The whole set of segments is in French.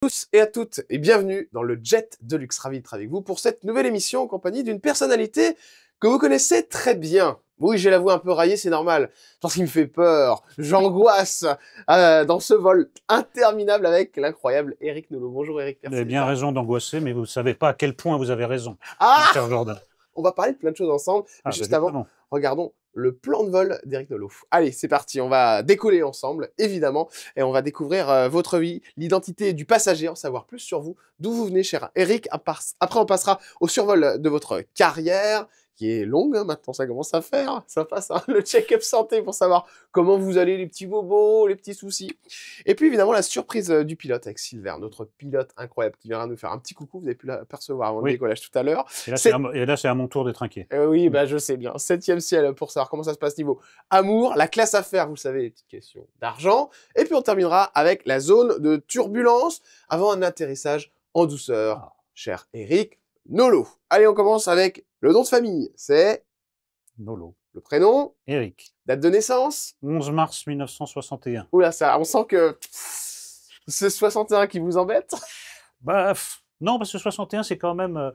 Tous et à toutes et bienvenue dans le Jet de Luxe. Ravi d'être avec vous pour cette nouvelle émission en compagnie d'une personnalité que vous connaissez très bien. Oui, j'ai la voix un peu raillée, c'est normal, parce qu'il me fait peur, j'angoisse dans ce vol interminable avec l'incroyable Eric Nolot. Bonjour Eric, Vous merci avez d'être bien là. raison d'angoisser, mais vous ne savez pas à quel point vous avez raison, mon Ah, cher Jordan. on va parler de plein de choses ensemble, mais Ah, bah juste avant, justement. regardons le plan de vol d'Eric Nolot. Allez, c'est parti, on va décoller ensemble, évidemment, et on va découvrir votre vie, l'identité du passager, en savoir plus sur vous, d'où vous venez, cher Eric. Après, on passera au survol de votre carrière, qui est longue, hein, maintenant ça commence à faire, ça passe, hein, le check-up santé pour savoir comment vous allez, les petits bobos, les petits soucis. Et puis évidemment la surprise du pilote avec Silver, notre pilote incroyable qui viendra nous faire un petit coucou, vous avez pu l'apercevoir avant le Oui. décollage tout à l'heure. Et là, c'est à mon tour d'être inquiet. Oui, bah je sais bien. 7e ciel pour savoir comment ça se passe niveau amour, la classe affaires, vous savez, les petites questions d'argent. Et puis on terminera avec la zone de turbulence avant un atterrissage en douceur, Ah, cher Eric Nolot. Allez, on commence avec le nom de famille. C'est Nolo. le prénom, Eric. date de naissance. 11 mars 1961. Oula, ça, on sent que c'est 61 qui vous embête. Bah, non, parce que 61, c'est quand même.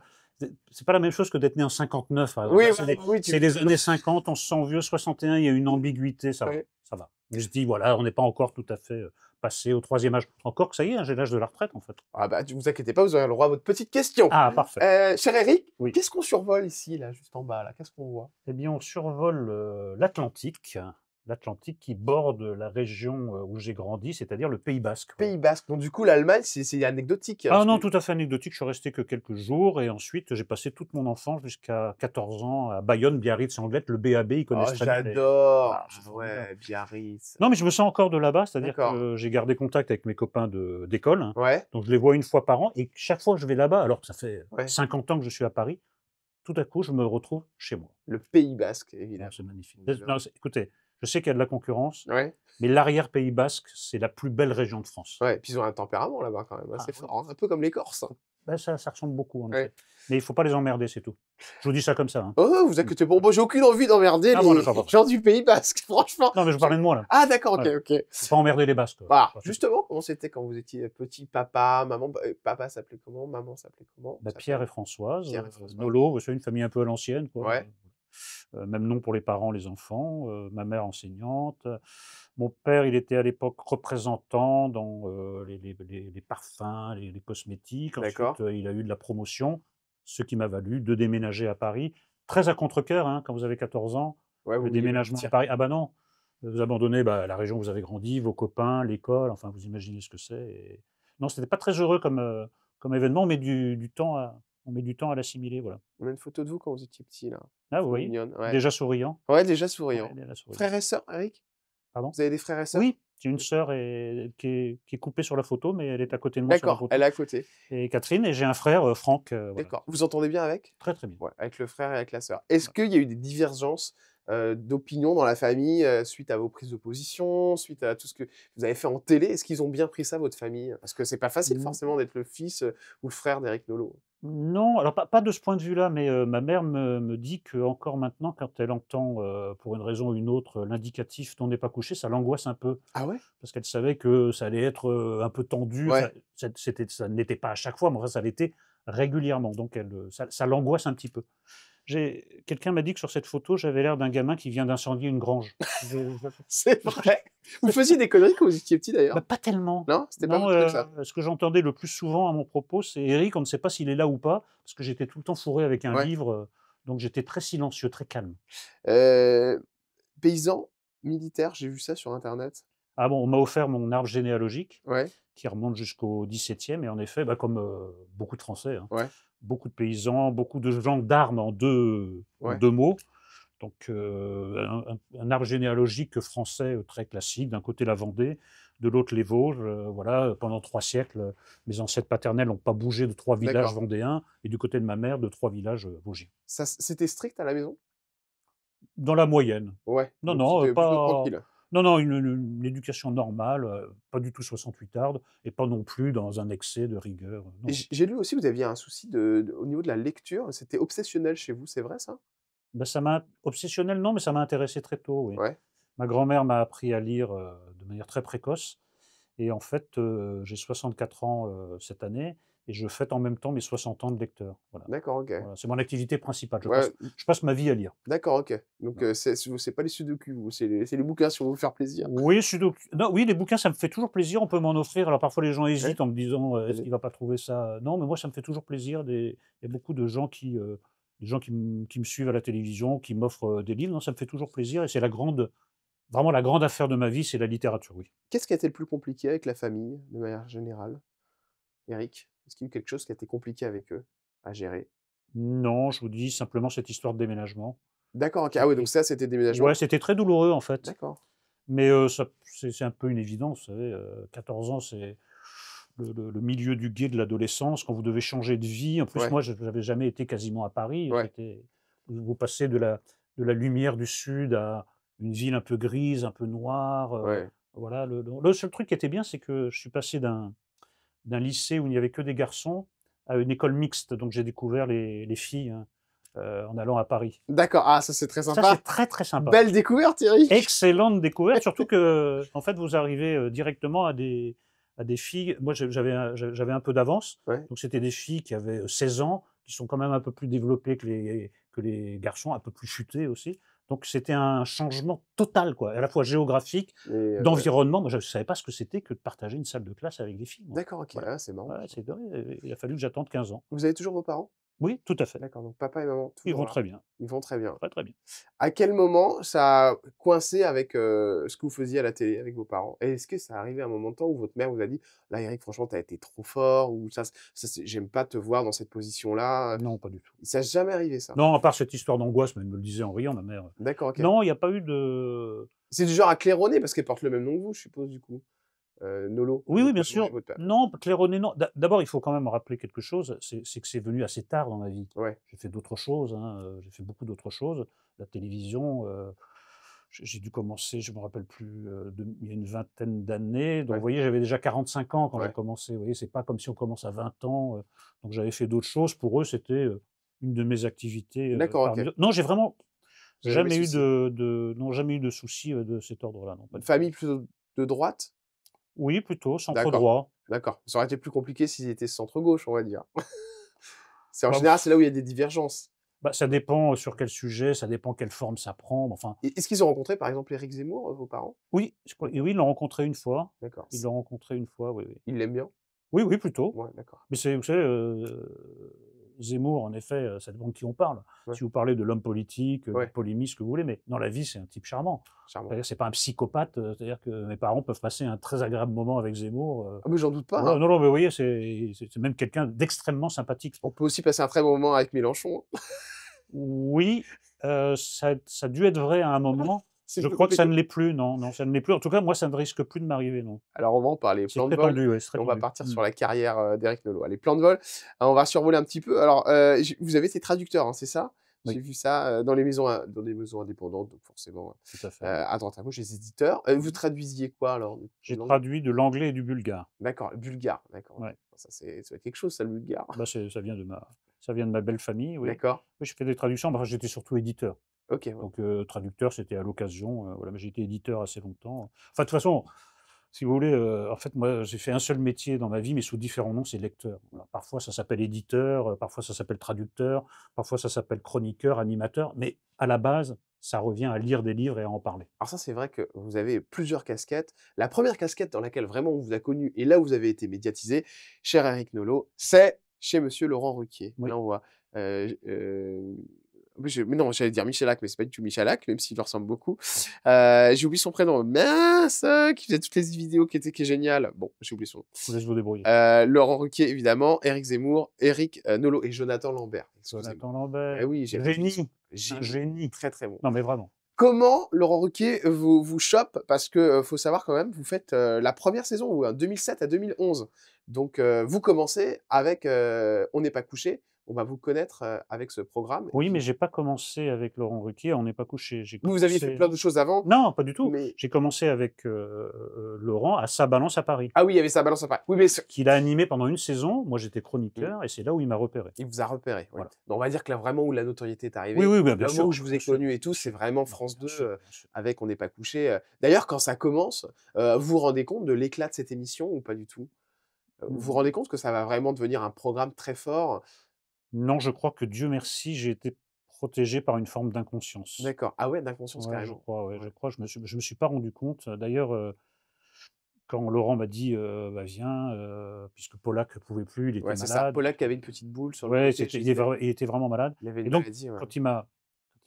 C'est pas la même chose que d'être né en 59, par exemple. Oui, Là, oui, c'est les années 50, on se sent vieux. 61, il y a une ambiguïté, ça va. Oui. Ça va. Mais je dis, voilà, on n'est pas encore tout à fait passé au troisième âge. Encore que ça y est, hein, j'ai l'âge de la retraite, en fait. Ah bah, ne vous inquiétez pas, vous aurez le droit à votre petite question. Ah, parfait. Cher Eric, Oui. qu'est-ce qu'on survole ici, là, juste en bas, là? Qu'est-ce qu'on voit? Eh bien, on survole l'Atlantique qui borde la région où j'ai grandi, c'est-à-dire le Pays Basque. Voilà. Pays Basque. Donc du coup, l'Allemagne, c'est anecdotique. Ah non, tout à fait anecdotique. Je suis resté que quelques jours et ensuite j'ai passé toute mon enfance jusqu'à 14 ans à Bayonne, Biarritz et Anglette. Le BAB, ils Oh, connaissent très bien. j'adore. Ah, c'est formidable. Ouais, Biarritz. Non, mais je me sens encore de là-bas, c'est-à-dire D'accord. que j'ai gardé contact avec mes copains d'école. Hein. Ouais, Donc je les vois une fois par an et chaque fois que je vais là-bas, alors que ça fait ouais. 50 ans que je suis à Paris, tout à coup je me retrouve chez moi. Le Pays Basque, Non, évidemment. c'est magnifique. Évidemment. Non, écoutez, je sais qu'il y a de la concurrence, Ouais, mais l'arrière-Pays basque, c'est la plus belle région de France. ouais. Puis ils ont un tempérament là-bas quand même assez Ah, oui. fort, hein. Un peu comme les Corses, hein. Ben, ça ressemble beaucoup, en Ouais. effet. Mais il ne faut pas les emmerder, c'est tout. Je vous dis ça comme ça. Hein. Oh, vous inquiétez pas, moi j'ai aucune envie d'emmerder Ah bon, les d'accord, pardon. gens du Pays Basque, franchement. Non, mais je parlais de moi, là. Ah d'accord, ok, Voilà. ok. Faut pas emmerder les Basques. Voilà. Enfin, c'est tout. Justement, comment c'était quand vous étiez petit, papa, maman, papa s'appelait comment, maman s'appelait comment? Bah, Ça Pierre et s'appelle Françoise, Pierre et François. Nolo, vous savez, une famille un peu à l'ancienne, quoi. Ouais, Même nom pour les parents, les enfants. Ma mère enseignante. Mon père, il était à l'époque représentant dans les parfums, les cosmétiques. d'accord. Ensuite, il a eu de la promotion, ce qui m'a valu de déménager à Paris. Très à contre-cœur, hein, quand vous avez 14 ans. Ouais, vous Le vouliez déménagement à partir. Paris. Ah bah non, vous abandonnez la région où vous avez grandi, vos copains, l'école, enfin vous imaginez ce que c'est. Non, c'était pas très heureux comme événement, on met du temps à l'assimiler, voilà. On a une photo de vous quand vous étiez petit, là. Ah, vous Trop voyez? mignonne, ouais. Déjà souriant. Ouais, déjà Ouais, souriant. déjà souriant. Frères et sœurs, Eric? Pardon? Vous avez des frères et sœurs? Oui, j'ai une sœur qui est coupée sur la photo, mais elle est à côté de moi sur la D'accord, elle photo. est à côté. Et Catherine, et j'ai un frère, Franck, voilà. D'accord. Vous entendez bien avec? Très, très bien. Ouais, avec le frère et avec la sœur. Est-ce Ouais. qu'il y a eu des divergences, d'opinion dans la famille, suite à vos prises de position, suite à tout ce que vous avez fait en télé? Est-ce qu'ils ont bien pris ça, votre famille? Parce que c'est pas facile Mmh. forcément d'être le fils, ou le frère d'Eric Nolot. Non, alors pas de ce point de vue-là, mais ma mère me dit qu'encore maintenant, quand elle entend, pour une raison ou une autre, l'indicatif «on n'est pas couché», ça l'angoisse un peu. Ah ouais? Parce qu'elle savait que ça allait être, un peu tendu, enfin, Ouais. ça ne l'était pas à chaque fois, mais enfin ça l'était régulièrement, donc ça l'angoisse un petit peu. Quelqu'un m'a dit que sur cette photo, j'avais l'air d'un gamin qui vient d'incendier une grange. Je C'est vrai. Vous faisiez des conneries quand vous étiez petit d'ailleurs? Bah, pas tellement. Non? C'était pas Non, votre truc ça? ce que j'entendais le plus souvent à mon propos, c'est: «Eric, on ne sait pas s'il est là ou pas», parce que j'étais tout le temps fourré avec un Ouais. livre, donc j'étais très silencieux, très calme. Heu, paysan, militaire, j'ai vu ça sur internet. Ah bon, on m'a offert mon arbre généalogique Ouais, qui remonte jusqu'au XVIIe et en effet, bah, comme, beaucoup de Français, hein, ouais, beaucoup de paysans, beaucoup de gens d'armes en ouais. 2 mots. Donc, un arbre généalogique français, très classique. D'un côté, la Vendée, de l'autre, les Vosges. Voilà, pendant 3 siècles, mes ancêtres paternels n'ont pas bougé de 3 villages D'accord. vendéens et du côté de ma mère, de 3 villages, vosgiens. Ça c'était strict à la maison? Dans la moyenne. Ouais, Non, donc non, c'était plutôt pas tranquille. non, non, une éducation normale, pas du tout 68arde et pas non plus dans un excès de rigueur, Et non. j'ai lu aussi que vous aviez un souci au niveau de la lecture, c'était obsessionnel chez vous, c'est vrai ça? Bah, ça m'a obsessionnel non, mais ça m'a intéressé très tôt, oui. Ouais, Ma grand-mère m'a appris à lire, de manière très précoce Et en fait, j'ai 64 ans, cette année et je fête en même temps mes 60 ans de lecteur. Voilà. D'accord, OK. Voilà, c'est mon activité principale. Ouais, Je passe ma vie à lire. d'accord, OK. Donc Voilà. c'est pas les sudoku vous, c'est les bouquins si on veut vous faire plaisir. Oui, sudoku non, oui, les bouquins, ça me fait toujours plaisir, on peut m'en offrir. Alors parfois les gens Ouais, hésitent en me disant: «Est-ce vas-y. qu'il va pas trouver ça?» Non, mais moi ça me fait toujours plaisir. Il y a beaucoup de gens des gens qui me suivent à la télévision, qui m'offrent, des livres. Non, ça me fait toujours plaisir et c'est vraiment la grande affaire de ma vie, c'est la littérature, oui. Qu'est-ce qui a été le plus compliqué avec la famille, de manière générale, Eric? Est-ce qu'il y a eu quelque chose qui a été compliqué avec eux, à gérer? Non, je vous dis simplement cette histoire de déménagement. D'accord, OK. Ah oui, donc C'était ça, c'était Ouais, déménagement? c'était très douloureux en fait, D'accord. mais ça c'est un peu une évidence, vous savez, 14 ans, c'est le milieu du gué de l'adolescence, quand vous devez changer de vie. En plus, Ouais, moi, je n'avais jamais été quasiment à Paris. ouais, C'était Vous passez de la lumière du sud à une ville un peu grise, un peu noire, ouais. voilà. Le seul truc qui était bien, c'est que je suis passé d'un lycée où il n'y avait que des garçons à une école mixte, donc j'ai découvert les filles, hein, en allant à Paris. D'accord. Ah, ça, c'est très Ça, c'est sympa. très, très sympa. Belle découverte, Eric! Excellente découverte, surtout que en fait, vous arrivez, directement à des filles. Moi, j'avais un peu d'avance, Ouais. donc c'était des filles qui avaient, 16 ans, qui sont quand même un peu plus développées que les garçons, un peu plus futés aussi. Donc c'était un changement total, quoi, à la fois géographique, Et ouais. d'environnement. Moi, je ne savais pas ce que c'était que de partager une salle de classe avec des filles, moi. D'accord, OK. Voilà. Ah, c'est marrant Ouais, ça. c'est dingue, il a fallu que j'attende 15 ans. Vous avez toujours vos parents? Oui, tout à fait. D'accord, donc papa et maman, Ils toujours vont là. très bien, Ils vont très bien. très, très bien. À quel moment ça a coincé avec, ce que vous faisiez à la télé avec vos parents? Et est-ce que ça arrivait à un moment de temps où votre mère vous a dit: «Là, Eric, franchement, tu as été trop fort» ou «Ça c'est j'aime pas te voir dans cette position-là», Non, pas du tout. ça a jamais arrivé ça? Non, à part cette histoire d'angoisse, mais elle me le disait en riant, ma mère. D'accord, OK. Non, il y a pas eu de C'est du genre à claironner parce qu'elle porte le même nom que vous, je suppose, du coup? Nolo, oui, oui, bien sûr. votre père. Non, claironner, non. D'abord, il faut quand même rappeler quelque chose, c'est que c'est venu assez tard dans ma vie. Ouais, J'ai fait d'autres choses, hein, j'ai fait beaucoup d'autres choses. La télévision, j'ai dû commencer, je me rappelle plus, il y a une vingtaine d'années. Donc vous ouais, voyez, j'avais déjà 45 ans quand j'ai ouais. commencé. Vous voyez, c'est pas comme si on commence à 20 ans, donc j'avais fait d'autres choses. Pour eux, c'était, une de mes activités, D'accord, parmi OK. d'autres. Non, j'ai vraiment Vous avez jamais jamais eu souci. jamais eu de soucis, de cet ordre-là, non, pas Une du tout. famille plutôt de droite? Oui, plutôt, centre D'accord, droit. d'accord. Ça aurait été plus compliqué s'ils étaient centre-gauche, on va dire. C'est en Bah, général, c'est là où il y a des divergences. bah, ça dépend, sur quel sujet, ça dépend quelle forme ça prend, enfin, Et est-ce qu'ils ont rencontré, par exemple, Éric Zemmour, vos parents? oui, je crois et oui, ils l'ont rencontré une fois. D'accord. Ils l'ont rencontré une fois, oui, oui. Ils l'aiment bien? Oui, oui, plutôt. Ouais, d'accord. Mais c'est vous savez, Zemmour, en effet, ça dépend de qui on parle. Ouais, Si vous parlez de l'homme politique, du ouais, polémiste, ce que vous voulez, mais dans la vie, c'est un type charmant. charmant. C'est-à-dire, c'est pas un psychopathe, c'est-à-dire que mes parents peuvent passer un très agréable moment avec Zemmour, Ah mais j'en doute pas, voilà. hein. Non, non, mais vous voyez, c'est même quelqu'un d'extrêmement sympathique. On peut aussi passer un très bon moment avec Mélenchon. Oui, ça a dû être vrai à un moment. C'est Je plus crois que ça ne compliqué. l'est plus, non, non, ça ne l'est plus. En tout cas, moi, ça ne risque plus de m'arriver, non. Alors on va en parler, C'est plan de très vol tendu, ouais, c'est et très on va tendu. partir Mmh. sur la carrière, d'Éric Nolot. Allez, plan de vol, on va survoler un petit peu. Alors, j vous avez été traducteur, hein, c'est ça? J'ai Oui, vu ça, dans les maisons indépendantes, donc forcément, tout à fait. à droite à gauche, les éditeurs. Vous traduisiez quoi alors, du coup, J'ai quelle langue? traduit de l'anglais et du bulgare. D'accord, bulgare, d'accord, OK. Ouais, Ça doit être quelque chose ça, le bulgare. bah, ça vient de ma belle famille, oui. D'accord, Oui, je fais des traductions, mais enfin, j'étais surtout éditeur. OK, ouais. Donc traducteur, c'était à l'occasion, voilà, mais j'ai été éditeur assez longtemps. Enfin, de toute façon, si vous voulez, en fait, moi, j'ai fait un seul métier dans ma vie, mais sous différents noms, c'est lecteur. Voilà. Parfois, ça s'appelle éditeur, parfois ça s'appelle traducteur, parfois ça s'appelle chroniqueur, animateur, mais à la base, ça revient à lire des livres et à en parler. Alors ça, c'est vrai que vous avez plusieurs casquettes. La première casquette dans laquelle vraiment on vous a connu et là où vous avez été médiatisé, cher Éric Nolot, c'est chez monsieur Laurent Ruquier. Oui. Là, on voit, oui, mais non, j'allais dire Michalak, mais c'est pas du tout Michalak, même s'il lui ressemble beaucoup. J'ai oublié son prénom. Mince! Qui faisait toutes les vidéos qui est génial. Bon, j'ai oublié son nom. Je vous laisse vous débrouiller. Laurent Ruquier, évidemment, Éric Zemmour, Éric, Nolot et Jonathan Lambert. Excusez-moi. Jonathan Eh Lambert, oui, j'ai la génie, un génie. génie. Très, très bon. Non, mais vraiment. Comment Laurent Ruquier vous chope? Parce que, faut savoir quand même, vous faites, la première saison, ou 2007 à 2011. Donc, vous commencez avec, On n'est pas couché. on va vous connaître, avec ce programme et Oui, mais puis j'ai pas commencé avec Laurent Ruquier, on n'est pas couché. J'ai vous aviez fait commencé plein de choses avant, non, pas du tout. mais J'ai commencé avec, Laurent à Sa balance à Paris, ah oui, il y avait ça balance à Paris. Oui, mais ce qu'il a animé pendant une saison. Moi, j'étais mmh, chroniqueur et c'est là où il m'a repéré. il vous a repéré, oui. Voilà. Donc on va dire que là, vraiment où la notoriété est Oui, arrivée, oui, bah, le moment où je vous ai bien sûr, connu et tout, bien c'est sûr. vraiment Non, France bien 2, sûr, bien sûr. avec On n'est pas couché, D'ailleurs, quand ça commence, vous vous rendez compte de l'éclat de cette émission ou pas du tout? Vous vous rendez Mmh, compte que ça va vraiment devenir un programme très fort? non, je crois que Dieu merci, j'ai été protégé par une forme d'inconscience. D'accord. Ah ouais, d'inconscience Ouais, carrément. ouais, je Ouais. crois, je me suis pas rendu compte. D'ailleurs, quand Laurent m'a dit, «Bah, viens», puisque Polak ne pouvait plus, il était Ouais, c'est ça. malade. Polak qui avait une petite boule sur le Ouais, côté, je disais. il était vraiment malade Il avait et une donc maladie, ouais. quand il m'a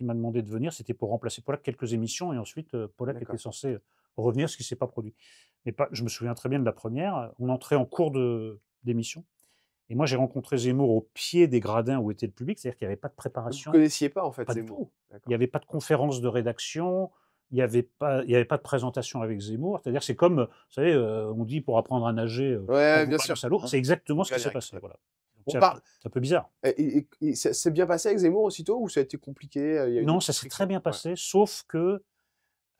demandé de venir, c'était pour remplacer Polak quelques émissions et ensuite, Polak était D'accord. censé revenir, ce qui s'est pas produit. Mais pas je me souviens très bien de la première. On entrait en cours d'émission et moi j'ai rencontré Zemmour au pied des gradins où était le public, c'est-à-dire qu'il y avait pas de Vous préparation, connaissiez pas en fait pas du Zemmour? tout. Il y D'accord. avait pas de conférence de rédaction, il y avait pas de présentation avec Zemmour. C'est-à-dire c'est comme, vous savez, on dit pour apprendre à nager, on Ouais, vous bien sûr. balance à l'eau, c'est exactement On y ce va qui s'est direct, passé, ouais. voilà. Donc On parle c'est un peu bizarre. et ça s'est bien passé avec Zemmour aussitôt ou ça a été compliqué, il y a eu des Non, ça petites s'est très frictions? bien Ouais. passé, sauf que,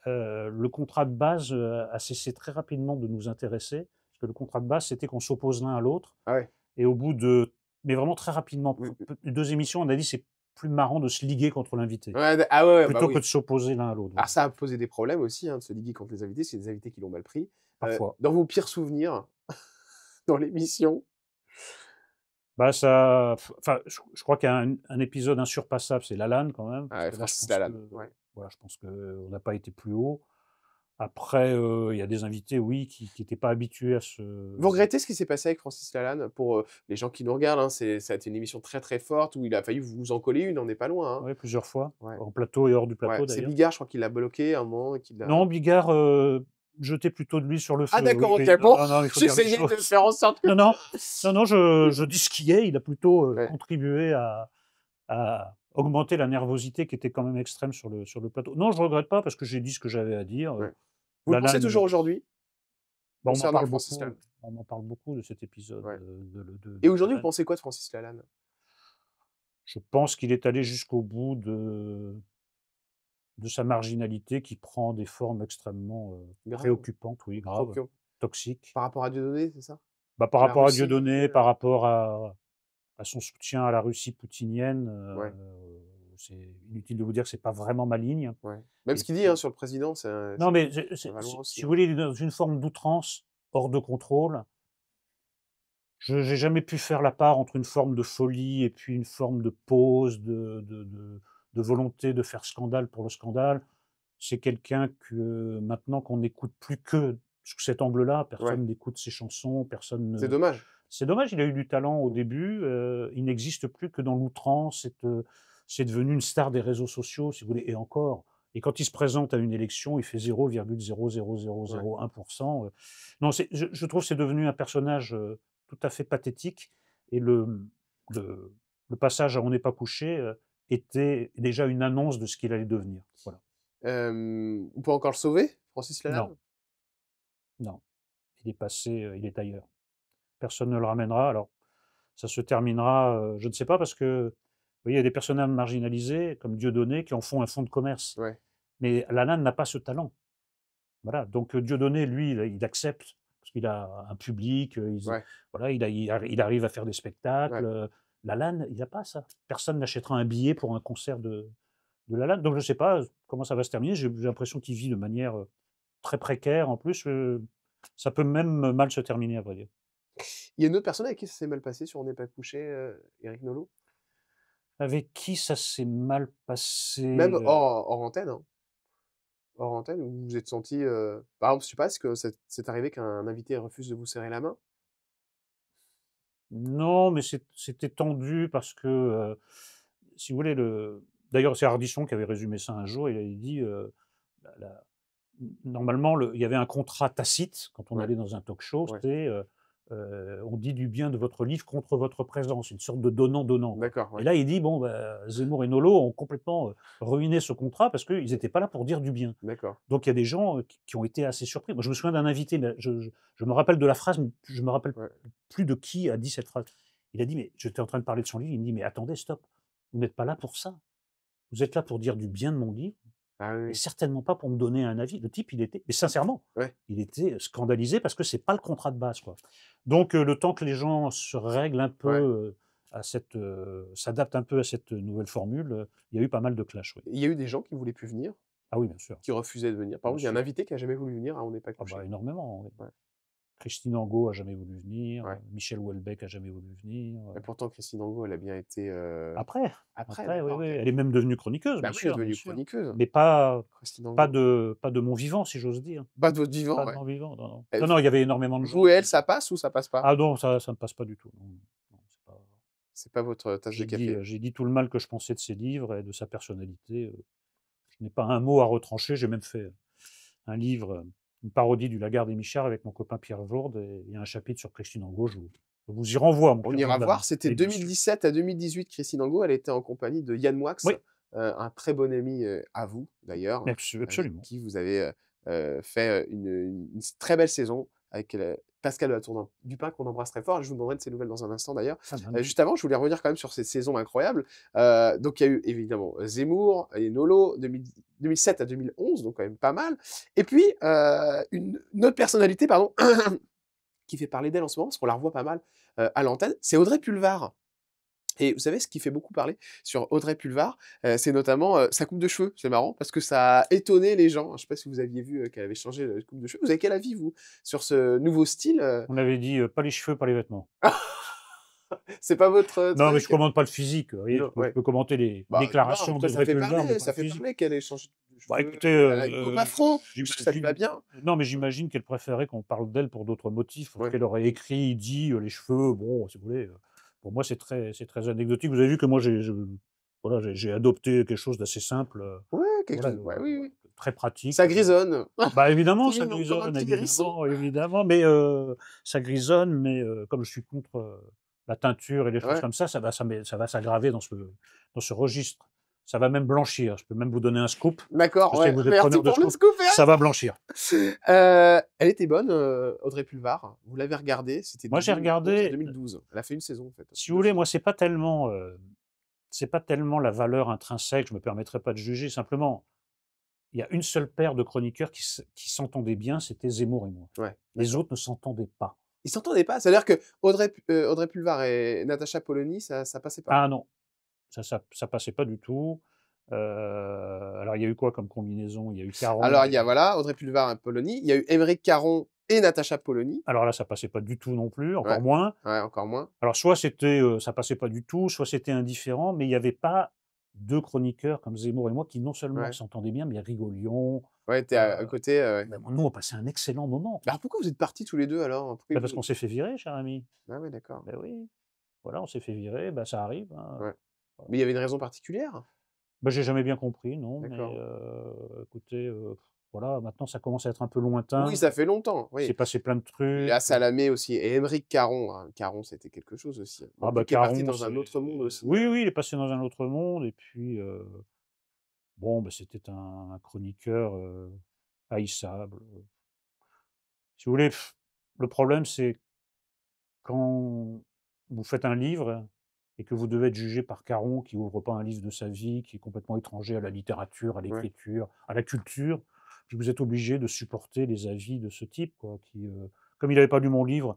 le contrat de base, a cessé très rapidement de nous intéresser, parce que le contrat de base, c'était qu'on s'oppose l'un à l'autre Ah ouais. et au bout de mais vraiment très rapidement, Mmh mh. 2 émissions, on a dit: «C'est plus marrant de se liguer contre l'invité, Ouais, ah ouais, ouais, bah plutôt que oui. de s'opposer l'un à l'autre», Alors voilà. ça a posé des problèmes aussi, hein, de se liguer contre les invités, c'est des invités qui l'ont mal pris. Parfois. Dans vos pires souvenirs, dans l'émission? Bah, ça enfin, je crois qu'il y a un épisode insurpassable, c'est Lalanne quand même, Ah parce ouais, que là, je Francis pense que, Lalanne, ouais. voilà, je pense qu'on n'a pas été plus haut. Après, il y a des invités, oui, qui étaient pas habitués à ce Vous regrettez ce qui s'est passé avec Francis Lalanne? Pour, les gens qui nous regardent, hein, ça a été une émission très, très forte où il a failli vous en coller une, on n'est pas loin, hein. ouais, plusieurs fois, Ouais, en plateau et hors du ouais, plateau c'est d'ailleurs. Bigard, je crois qu'il l'a bloqué à un moment et qu'il l'a Non, Bigard, jetait plutôt de l'huile sur le ah feu, d'accord, oui, OK, oui. Non, bon, non, non, il faut dire les j'essayais de choses. faire en sorte que Non, non, non, non, je dis ce qui est, il a plutôt, ouais, contribué à augmenter la nervosité qui était quand même extrême sur le plateau. Non, je regrette pas parce que j'ai dit ce que j'avais à dire, ouais. Vous le pensez Lalanne, toujours aujourd'hui, bah, concernant Francis Lalanne? on en parle beaucoup de cet épisode, Ouais. Et de aujourd'hui, vous Lalanne. pensez quoi de Francis Lalanne? Je pense qu'il est allé jusqu'au bout de sa marginalité qui prend des formes extrêmement, Grave, préoccupantes, oui, graves, préoccupant. toxiques. Par rapport à Dieudonné, c'est ça? Bah, par La rapport à Russie, Dieudonné, par rapport à son soutien à la Russie poutinienne, ouais, c'est inutile de vous dire que c'est pas vraiment ma ligne ouais. Même et ce qu'il dit, hein, puis sur le président, non, mais ça va loin aussi, si hein. vous voulez, il est dans une forme d'outrance, hors de contrôle. Je n'ai jamais pu faire la part entre une forme de folie et puis une forme de pose, de volonté de faire scandale pour le scandale. C'est quelqu'un que maintenant qu'on n'écoute plus que sous cet angle-là, Ouais, personne n'écoute ses chansons, personne c'est ne dommage. c'est dommage, il a eu du talent au Mmh. début, il n'existe plus que dans l'outrance, c'est devenu une star des réseaux sociaux, si vous voulez et encore et quand il se présente à une élection, il fait Ouais. 0,00001. Non, je trouve que c'est devenu un personnage, tout à fait pathétique et le le passage à On n'est pas couché, était déjà une annonce de ce qu'il allait devenir. Voilà. On peut encore le sauver, Francis Non, Lalanne? non, il est passé, il est ailleurs. Personne ne le ramènera. Alors, ça se terminera, je ne sais pas parce que, vous voyez, il y a des personnages marginalisés comme Dieudonné qui en font un fonds de commerce. Ouais, Mais Lalanne n'a pas ce talent. Voilà, donc Dieudonné, lui, il accepte parce qu'il a un public, ouais, voilà, il arrive à faire des spectacles, ouais. Lalanne, il a pas ça. Personne n'achètera un billet pour un concert de Lalanne, donc je ne sais pas, comment ça va se terminer. J'ai l'impression qu'il vit de manière, très précaire en plus, ça peut même mal se terminer à vrai dire. Il y a une autre personne avec qui ça s'est mal passé sur On n'est pas couché, Éric Nolot? Avec qui ça s'est mal Même passé, hors antenne, hein, hors antenne, où vous vous êtes sentis, par exemple, je sais pas, est-ce que c'est arrivé qu'un invité refuse de vous serrer la main? non, mais c'était tendu parce que, si vous voulez, d'ailleurs, c'est Ardisson qui avait résumé ça un jour, il avait dit, la normalement, il y avait un contrat tacite quand on Ouais, allait dans un talk show, ouais, c'était, on dit du bien de votre livre contre votre présence, une sorte de donnant-donnant, quoi. d'accord, Et ouais, là, il dit: «Bon, bah, Zemmour et Nolot ont complètement, ruiné ce contrat parce qu'ils étaient pas là pour dire du bien». d'accord. Donc il y a des gens, qui ont été assez surpris. Moi, je me souviens d'un invité, mais je me rappelle de la phrase, mais je me rappelle Ouais. plus de qui a dit cette phrase. Il a dit: «Mais» j'étais en train de parler de son livre, il me dit: «Mais attendez, stop, vous n'êtes pas là pour ça. Vous êtes là pour dire du bien de mon livre Ah oui, et oui. certainement pas pour me donner un avis». Le type, il était mais sincèrement, Ouais. il était scandalisé parce que c'est pas le contrat de base, quoi. Donc le temps que les gens se règlent un peu, Ouais. à cette, s'adaptent un peu à cette nouvelle formule, il y a eu pas mal de clash, oui. Il y a eu des gens qui voulaient plus venir, Ah oui, bien sûr, qui refusaient de venir. Par bien exemple, il y a un sûr. invité qui a jamais voulu venir à On n'est pas Ah bah, couché. énormément, oui. Ouais, Christine Angot a jamais voulu venir, ouais. Michel Houellebecq a jamais voulu venir, Et pourtant Christine Angot, elle a bien été, après, après, après, oui, d'accord, oui, OK. elle est même devenue chroniqueuse, Bah oui, elle est bien devenue sûr, chroniqueuse, mais pas Christine Angot. pas de mon vivant, si j'ose dire. Pas de votre vivant, Pas de ouais. mon vivant, non, non. Et Non, non, il y avait énormément de gens vous et elle, qui ça passe ou ça passe pas? ah non, ça ne passe pas du tout, non, non, c'est pas C'est pas votre tasse de café? j'ai dit tout le mal que je pensais de ses livres et de sa personnalité, je n'ai pas un mot à retrancher. J'ai même fait un livre, une parodie du Lagarde et Michard avec mon copain Pierre Jourde et il y a un chapitre sur Christine Angot, je vous y renvoie, mon On Pierre ira Jordan, voir, c'était avec dessus. 2017 à 2018, Christine Angot, elle était en compagnie de Yann Moix, Oui, un très bon ami, à vous d'ailleurs, avec absolument. qui vous avez, fait, une très belle saison avec, Pascal de la Tour du Pin qu'on embrasse très fort. Je vous demanderai de ses nouvelles dans un instant d'ailleurs. Ah magnifique. Juste avant, je voulais revenir quand même sur cette saison incroyable. Donc il y a eu évidemment, Zemmour et Nolo, 2007 à 2011, donc quand même pas mal. Et puis, une autre personnalité, pardon, qui fait parler d'elle en ce moment, parce qu'on la revoit pas mal, à l'antenne, c'est Audrey Pulvar. Et vous savez ce qui fait beaucoup parler sur Audrey Pulvar, c'est notamment, sa coupe de cheveux. C'est marrant parce que ça a étonné les gens. Je sais pas si vous aviez vu, qu'elle avait changé de coupe de cheveux. Vous avez quel avis vous, sur ce nouveau style, On avait dit, pas les cheveux, pas les vêtements. C'est pas votre, Non, mais je truc? commente pas le physique, vous voyez? Non, Je ouais. peux commenter les Bah, non, en déclarations tout cas d'Audrey Pulvar, mais pas le ça fait physique. parler qu'elle ait changé de Bah, cheveux, écoutez, elle a une coupe afro. Ça lui va j'imagine bien. non, mais j'imagine qu'elle préférait qu'on parle d'elle pour d'autres motifs, parce Ouais. qu'elle aurait écrit, dit, les cheveux, bon, si vous voulez, pour moi, c'est très anecdotique. Vous avez vu que moi, voilà, j'ai adopté quelque chose d'assez simple, Ouais, quelque voilà, chose ouais, oui, oui. très pratique, Ça grisonne. bah, évidemment, C'est ça mignon, comme un grisonne, petit hérisson. évidemment, évidemment, mais ça grisonne, mais comme je suis contre, la teinture et les choses Ouais. comme ça va s'aggraver dans ce registre. Ça va même blanchir. Je peux même vous donner un scoop. D'accord, Je sais que ouais. vous êtes Merci preneur de pour le scoop. scoop, Ça va blanchir. Elle était bonne, Audrey Pulvar. Vous l'avez regardée, c'était de Moi, j'ai 2011 à regardé, 2012. Elle a fait une saison, en fait, si vous deux voulez, saisons. moi, c'est pas tellement la valeur intrinsèque, je me permettrai pas de juger, simplement, il y a une seule paire de chroniqueurs qui s'entendaient bien, c'était Zemmour et moi. Ouais, Les d'accord. autres ne s'entendaient pas. Ils s'entendaient pas? C'est-à-dire que Audrey Pulvar et Natacha Polony, ça passait pas? Ah non, ça passait pas du tout. Alors il y a eu quoi comme combinaison? Il y a eu Caron Alors, il y a, et voilà, Audrey Pulvar et Polony. Il y a eu Aymeric Caron et Natacha Polony. alors là, ça passait pas du tout non plus, Ouais, encore moins. ouais, encore moins. Alors soit c'était, ça passait pas du tout, soit c'était indifférent, mais il y avait pas 2 chroniqueurs comme Zemmour et moi qui non seulement Ouais. s'entendaient bien, mais rigolions. Ouais, tu es Heu, à côté, ouais. bah, nous, on passait un excellent moment. Bah, alors pourquoi vous êtes partis tous les 2 alors? Pourquoi Bah, vous parce qu'on s'est fait virer, cher ami. ah ouais, d'accord. Beh oui, voilà, on s'est fait virer, bah, ça arrive, hein, Ouais. voilà. Mais il y avait une raison particulière? Bah, j'ai jamais bien compris, non, mais D'accord. écoutez, voilà, maintenant ça commence à être un peu lointain. Oui, ça fait longtemps, Il s'est oui. passé plein de Il y a trucs. Salamé aussi et Aymeric Caron. Hein. Caron, c'était quelque chose aussi, hein. Ah Donc lui bah, qui est parti Caron, dans un c'est autre monde aussi, oui, oui, il est passé dans un autre monde et puis, bon, bah, c'était un chroniqueur, haïssable, si vous voulez, le problème, c'est quand vous faites un livre et que vous devez être jugé par Caron qui ouvre pas un livre de sa vie, qui est complètement étranger à la littérature, à ouais. l'écriture, à la culture, puis vous êtes obligé de supporter les avis de ce type, quoi, qui, comme il avait pas lu mon livre,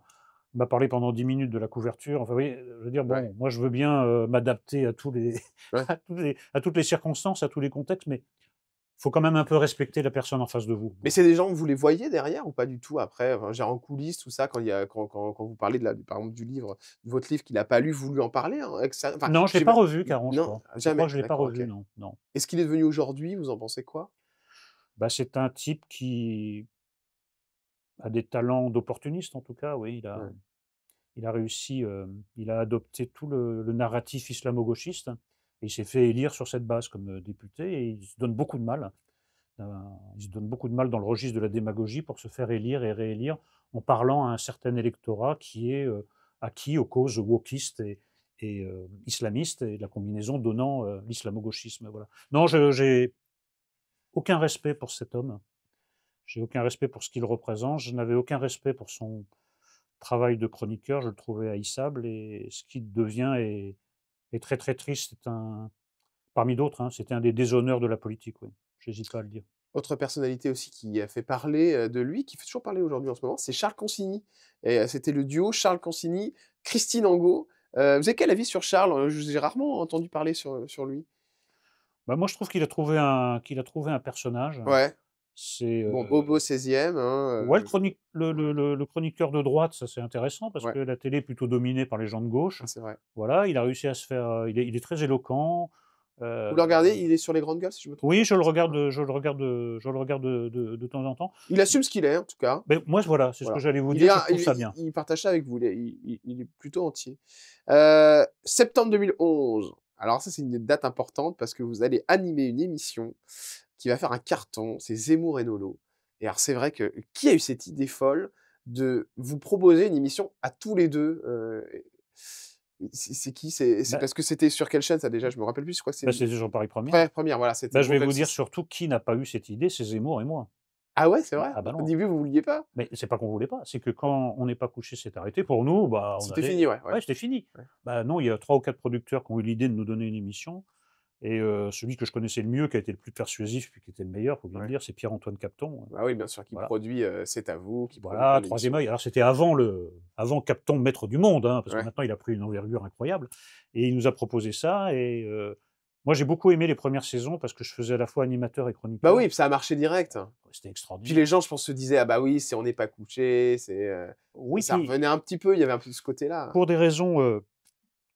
il m'a parlé pendant 10 minutes de la couverture. Enfin, vous voyez, je veux dire, Ouais, bon, moi, je veux bien, m'adapter à tous les ouais. à toutes les circonstances, à tous les contextes, mais faut quand même un peu respecter la personne en face de vous. Mais Bon. c'est des gens que vous les voyez derrière ou pas du tout après? Enfin, genre en coulisses, tout ça, quand il y a quand vous parlez par exemple du livre de votre livre qu'il a pas lu, vous lui en parlez, hein, enfin, Non, je l'ai pas revu Caron, je non, crois. Je crois jamais? que je l'ai pas D'accord, OK. revu, non, non. Et ce qu'il est devenu aujourd'hui, vous en pensez quoi? Bah, c'est un type qui a des talents d'opportuniste, en tout cas, oui, Ouais, il a réussi, il a adopté tout le narratif islamo-gauchiste et il s'est fait élire sur cette base comme, député et il se donne beaucoup de mal. Heu, il se donne beaucoup de mal dans le registre de la démagogie pour se faire élire et réélire en parlant à un certain électorat qui est, acquis aux causes wokistes et islamistes et la combinaison donnant, l'islamo-gauchisme, voilà. Non, je j'ai aucun respect pour cet homme. J'ai aucun respect pour ce qu'il représente. Je n'avais aucun respect pour travail de chroniqueur, je le trouvais haïssable et ce qu'il devient est très, très triste. C'est un parmi d'autres, hein, c'était un des déshonneurs de la politique, oui. J'hésite pas à le dire. Autre personnalité aussi qui a fait parler, de lui, qui fait toujours parler aujourd'hui en ce moment, c'est Charles Consigny et c'était le duo Charles Consigny, Christine Angot. Vous avez quel avis sur Charles? J'ai rarement entendu parler sur lui. Bah, moi, je trouve qu'il a trouvé un personnage. Ouais, C'est, bon, Bobo 16e, hein, ouais, le chroniqueur de droite, ça, c'est intéressant parce ouais, que la télé est plutôt dominée par les gens de gauche. ah, c'est vrai. Voilà, il a réussi à se faire, il est très éloquent, Vous heu, le regardez? Il est sur les grandes gueules, si je me trompe oui, pas? C'est ça? Ouais. je le regarde de temps en temps. Il assume ce qu'il est, en tout cas. Mais moi, voilà, c'est ce que Voilà. j'allais vous Il est dire, je un trouve ça bien. il partage ça avec vous, il est plutôt entier. Septembre 2011. Alors ça, c'est une date importante parce que vous allez animer une émission qui va faire un carton, c'est Zemmour et Nolo. Et alors c'est vrai que qui a eu cette idée folle de vous proposer une émission à tous les 2, c'est qui? C'est Bah parce que c'était sur quelle chaîne ça déjà? Je me rappelle plus, je crois que c'est bah, une c'est sur Paris Première. Première, voilà, c'était Bah, je vais donc vous dire M6. surtout qui n'a pas eu cette idée, c'est Zemmour et moi. Ah ouais, c'est vrai? Ah bah Au non, début, vous vouliez pas? mais c'est pas qu'on voulait pas, c'est que quand On n'est pas couché s'est arrêté, pour nous, bah, on C'était allait fini, ouais, ouais, ouais, c'était fini. ouais. Bah non, il y a 3 ou 4 producteurs qui ont eu l'idée de nous donner une émission et celui que je connaissais le mieux, qui a été le plus persuasif, puis qui était le meilleur, faut bien le Ouais. dire, c'est Pierre-Antoine Capton, Bah oui, bien sûr, qui voilà. produit, C'est à vous, qui produit plein Voilà, 3e d'émissions. œil. Alors c'était avant Capton, maître du monde, hein, parce que Ouais. maintenant il a pris une envergure incroyable et il nous a proposé ça et moi j'ai beaucoup aimé les premières saisons parce que je faisais à la fois animateur et Bah chroniqueur. oui, puis ça a marché direct. C'était Puis extraordinaire. les gens, je pense, se disaient: «Ah bah oui, c'est On n'est pas couché», Oui, ça puis revenait un petit peu, il y avait un peu ce côté-là. pour des raisons,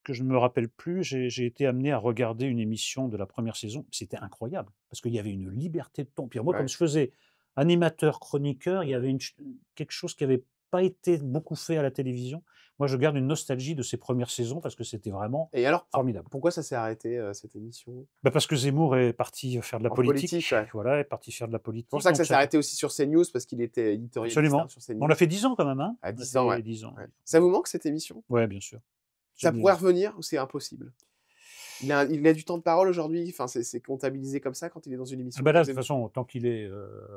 que je ne me rappelle plus, j'ai été amené à regarder une émission de la première saison. C'était incroyable parce qu'il y avait une liberté de ton. Puis moi, comme Ouais. je faisais animateur, chroniqueur, il y avait quelque chose qui avait pas été beaucoup fait à la télévision. Moi, je garde une nostalgie de ces premières saisons parce que c'était vraiment Et alors, formidable. pourquoi ça s'est arrêté, cette émission? Bah, parce que Zemmour est parti faire de la En politique, politique, ouais. voilà, est parti faire de la C'est pour politique, ça que ça donc s'est ça arrêté aussi sur CNews parce qu'il était éditorialiste, hein, absolument. sur On CNews. a fait 10 ans quand même, hein? À On a 10 ans, ouais. fait 10 ans, Ouais. oui. Ça vous manque cette émission? Ouais, bien sûr. Ça Génial. pourrait revenir ou c'est impossible? Il a du temps de parole aujourd'hui? Enfin, c'est comptabilisé comme ça quand il est dans une Ah émission bah, là, comme de toute Zemmour? façon, tant qu'il est,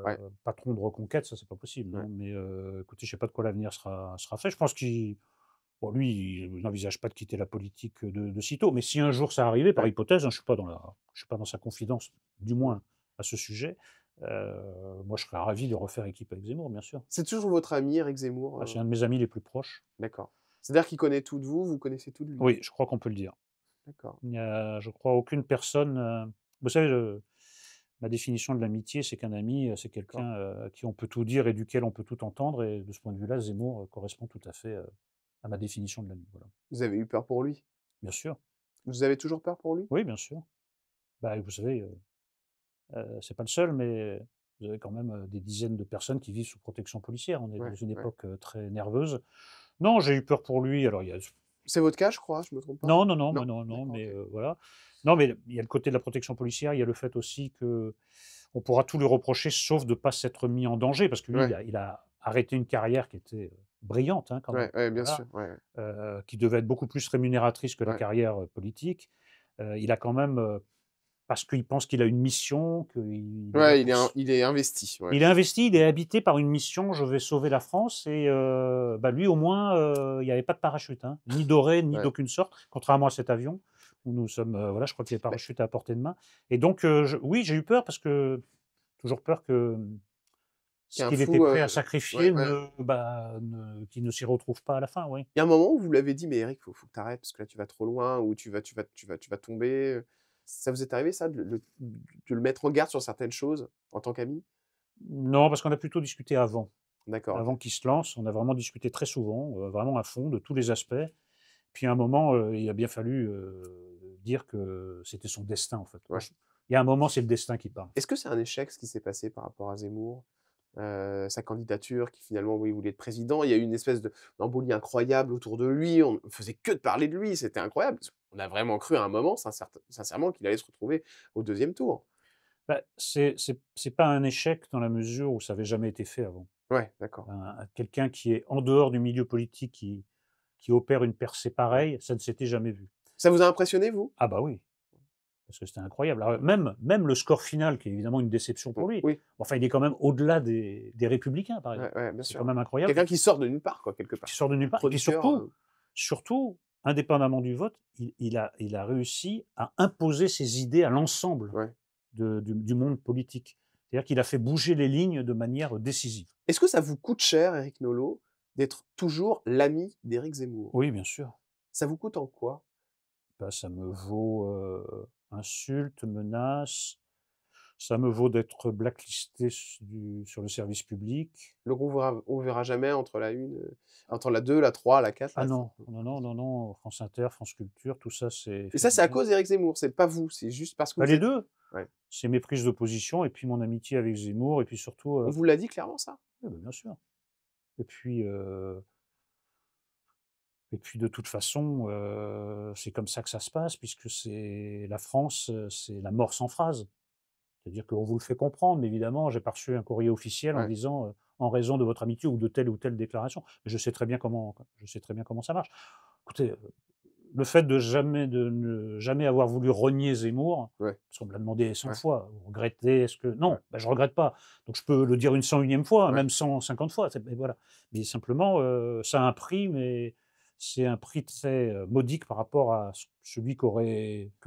Ouais, patron de Reconquête, ça, c'est pas possible, ouais. non, mais écoutez, je sais pas de quoi l'avenir sera fait. Je pense qu'il bon, lui, il n'envisage pas de quitter la politique, de sitôt, mais si un jour ça arrivait, par Ouais. hypothèse, hein, je suis pas dans sa confidence, du Mmh. moins à ce sujet, moi, je serais ravi de refaire équipe avec Zemmour, bien sûr. C'est toujours votre ami Éric Zemmour, Ah, c'est un de mes amis les plus proches. D'accord. C'est-à-dire qu'il connaît tout de vous, vous connaissez tout de lui? Oui, je crois qu'on peut le dire. D'accord. Il n'y a, je crois, aucune personne, vous savez, ma définition de l'amitié, c'est qu'un ami, c'est D'accord. quelqu'un, à qui on peut tout dire et duquel on peut tout entendre et de ce point de vue-là, Zemmour, correspond tout à fait, à ma définition de l'ami, voilà. Vous avez eu peur pour lui? Bien sûr, Vous avez toujours peur pour lui? oui, bien sûr. Bah, vous savez, c'est pas le seul, mais vous avez quand même, des dizaines de personnes qui vivent sous protection policière. On est dans Ouais, une ouais. époque, très nerveuse. Non, j'ai eu peur pour lui, alors il y a C'est votre cas, je crois, je me trompe pas? non, non, non, Non? moi non, non, D'accord, mais OK. voilà. Non, mais il y a le côté de la protection policière, il y a le fait aussi que on pourra tout lui reprocher sauf de ne pas s'être mis en danger parce que lui, Ouais, il a arrêté une carrière qui était, brillante, hein, quand même, ouais, ouais, bien voilà, sûr, ouais, ouais, qui devait être beaucoup plus rémunératrice que la ouais. carrière, politique. Il a quand même, parce qu'il pense qu'il a une mission, qu'il est là Ouais, pour s il est investi, ouais. il est investi, il est habité par une mission: «Je vais sauver la France» et bah, lui au moins, il y avait pas de parachute, hein, ni doré, ni Ouais. d'aucune sorte, contrairement à cet avion où nous sommes, voilà, je crois que les Mais parachutes à portée de main et donc je oui, j'ai eu peur parce que toujours peur que, qu'il ce y a un qu'il était fou, prêt à ouais, sacrifier ouais. qu'il ne s'y retrouve pas à la fin, oui. Il y a un moment où vous l'avez dit: «Mais Eric, faut que tu arrêtes parce que là, tu vas trop loin ou tu vas tomber», Ça vous est arrivé ça de le mettre en garde sur certaines choses en tant qu'ami? Non, parce qu'on a plutôt discuté avant. D'accord, OK. Avant qu'il se lance, on a vraiment discuté très souvent, vraiment à fond de tous les aspects. Puis à un moment, il a bien fallu, dire que c'était son destin, en fait. Moi, Ouais. il y a un moment, c'est le destin qui parle. Est-ce que c'est un échec ce qui s'est passé par rapport à Zemmour? Sa candidature qui finalement, oui, voulait être président, il y a eu une espèce d'embolie incroyable autour de lui, on ne faisait que de parler de lui, c'était incroyable. On a vraiment cru à un moment sincèrement qu'il allait se retrouver au 2e tour. Bah, c'est pas un échec dans la mesure où ça avait jamais été fait avant. Ouais, d'accord. Quelqu'un qui est en dehors du milieu politique, qui opère une percée Ouais. pareille, ça ne s'était jamais vu. Ça vous a impressionné vous? Ah bah oui, parce que c'était incroyable. Alors, même le score final, qui est évidemment une déception pour lui, Oui, enfin, il est quand même au-delà des Républicains, par ouais, exemple. ouais, bien C'est quand sûr. même incroyable. Quelqu'un qui sort de nulle part, quoi, quelque Qui part. sort de nulle part et puis Producteur, surtout, indépendamment du vote, il a réussi à imposer ses idées à l'ensemble ouais. du monde politique. C'est-à-dire qu'il a fait bouger les lignes de manière décisive. Est-ce que ça vous coûte cher, Éric Nolot, d'être toujours l'ami d'Éric Zemmour? Oui, bien sûr. Ça vous coûte en quoi? Bah, ça me vaut, insultes, menaces, ça me vaut d'être blacklisté sur le service public. Donc on verra jamais entre la 2, la 3, la 4, Ah la 5. non, non, non, non, non, France Inter, France Culture, tout ça, c'est Et fait ça, c'est à virer. cause d'Éric Zemmour, c'est pas vous, c'est juste parce que Bah, vous les êtes 2, ouais. c'est mes prises de position et puis mon amitié avec Zemmour et puis surtout, On vous l'a dit clairement ça? oui, bah, bien sûr. Et puis, heu et puis de toute façon, c'est comme ça que ça se passe puisque c'est la France, c'est la mort sans phrase. C'est-à-dire qu'on vous le fait comprendre, mais évidemment, j'ai pas reçu un courrier officiel en Ouais. disant, «En raison de votre amitié» ou telle déclaration. Je sais très bien comment ça marche. Écoutez, le fait de ne jamais avoir voulu renier Zemmour, Ouais, parce qu'on me l'a demandé 100 ouais, fois, vous regrettez, est-ce que ouais, non, bah, je regrette pas. Donc je peux le dire une 101e fois, ouais. même 150 fois, mais voilà. Mais simplement, ça a un prix, mais c'est un prix très, modique par rapport à celui que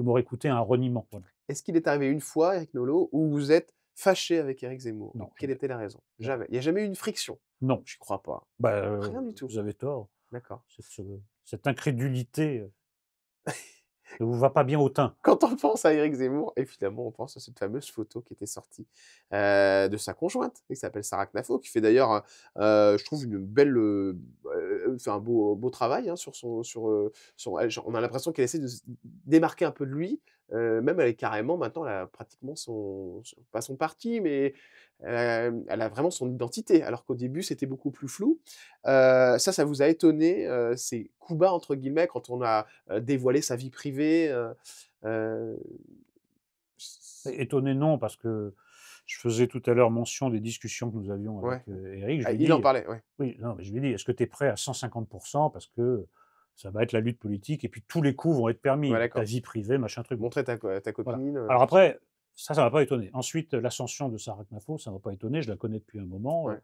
m'aurait coûté un reniement, voilà. Est-ce qu'il est arrivé une fois, Éric Nolot, où vous êtes fâché avec Éric Zemmour? Et Non, quelle jamais, était la raison? jamais. Jamais. Il y a jamais eu une friction? Non. J'y crois pas. Bah, Rien du tout? vous avez tort. D'accord. Cette incrédulité, ne vous va pas bien au teint. Quand on pense à Éric Zemmour, évidemment, on pense à cette fameuse photo qui était sortie, de sa conjointe, qui s'appelle Sarah Knafo, qui fait d'ailleurs, je trouve une belle, fait un beau travail, hein, sur elle on a l'impression qu'elle essaie de se démarquer un peu de lui, même elle est carrément maintenant, elle a pratiquement son pas son parti, mais, elle a vraiment son identité, alors qu'au début, c'était beaucoup plus flou. Ça vous a étonné, ces «coups bas» entre guillemets quand on a dévoiler sa vie privée, heu, s Étonné, non, parce que je faisais tout à l'heure mention des discussions que nous avions avec, ouais, Éric. Je ah, lui ai il en dit parlait, ouais. oui, non, mais je lui ai dit: «Est-ce que tu es prêt à 150 parce que ça va être la lutte politique et puis tous les coups vont être Ouais, permis, ta d'accord. vie privée, machin truc». Bon, Montrer ta voilà. copine, Alors tout ça. après, ça m'a pas étonné. Ensuite, l'ascension de Sarah Knafo, ça m'a pas étonné, je la connais depuis un moment, Ouais,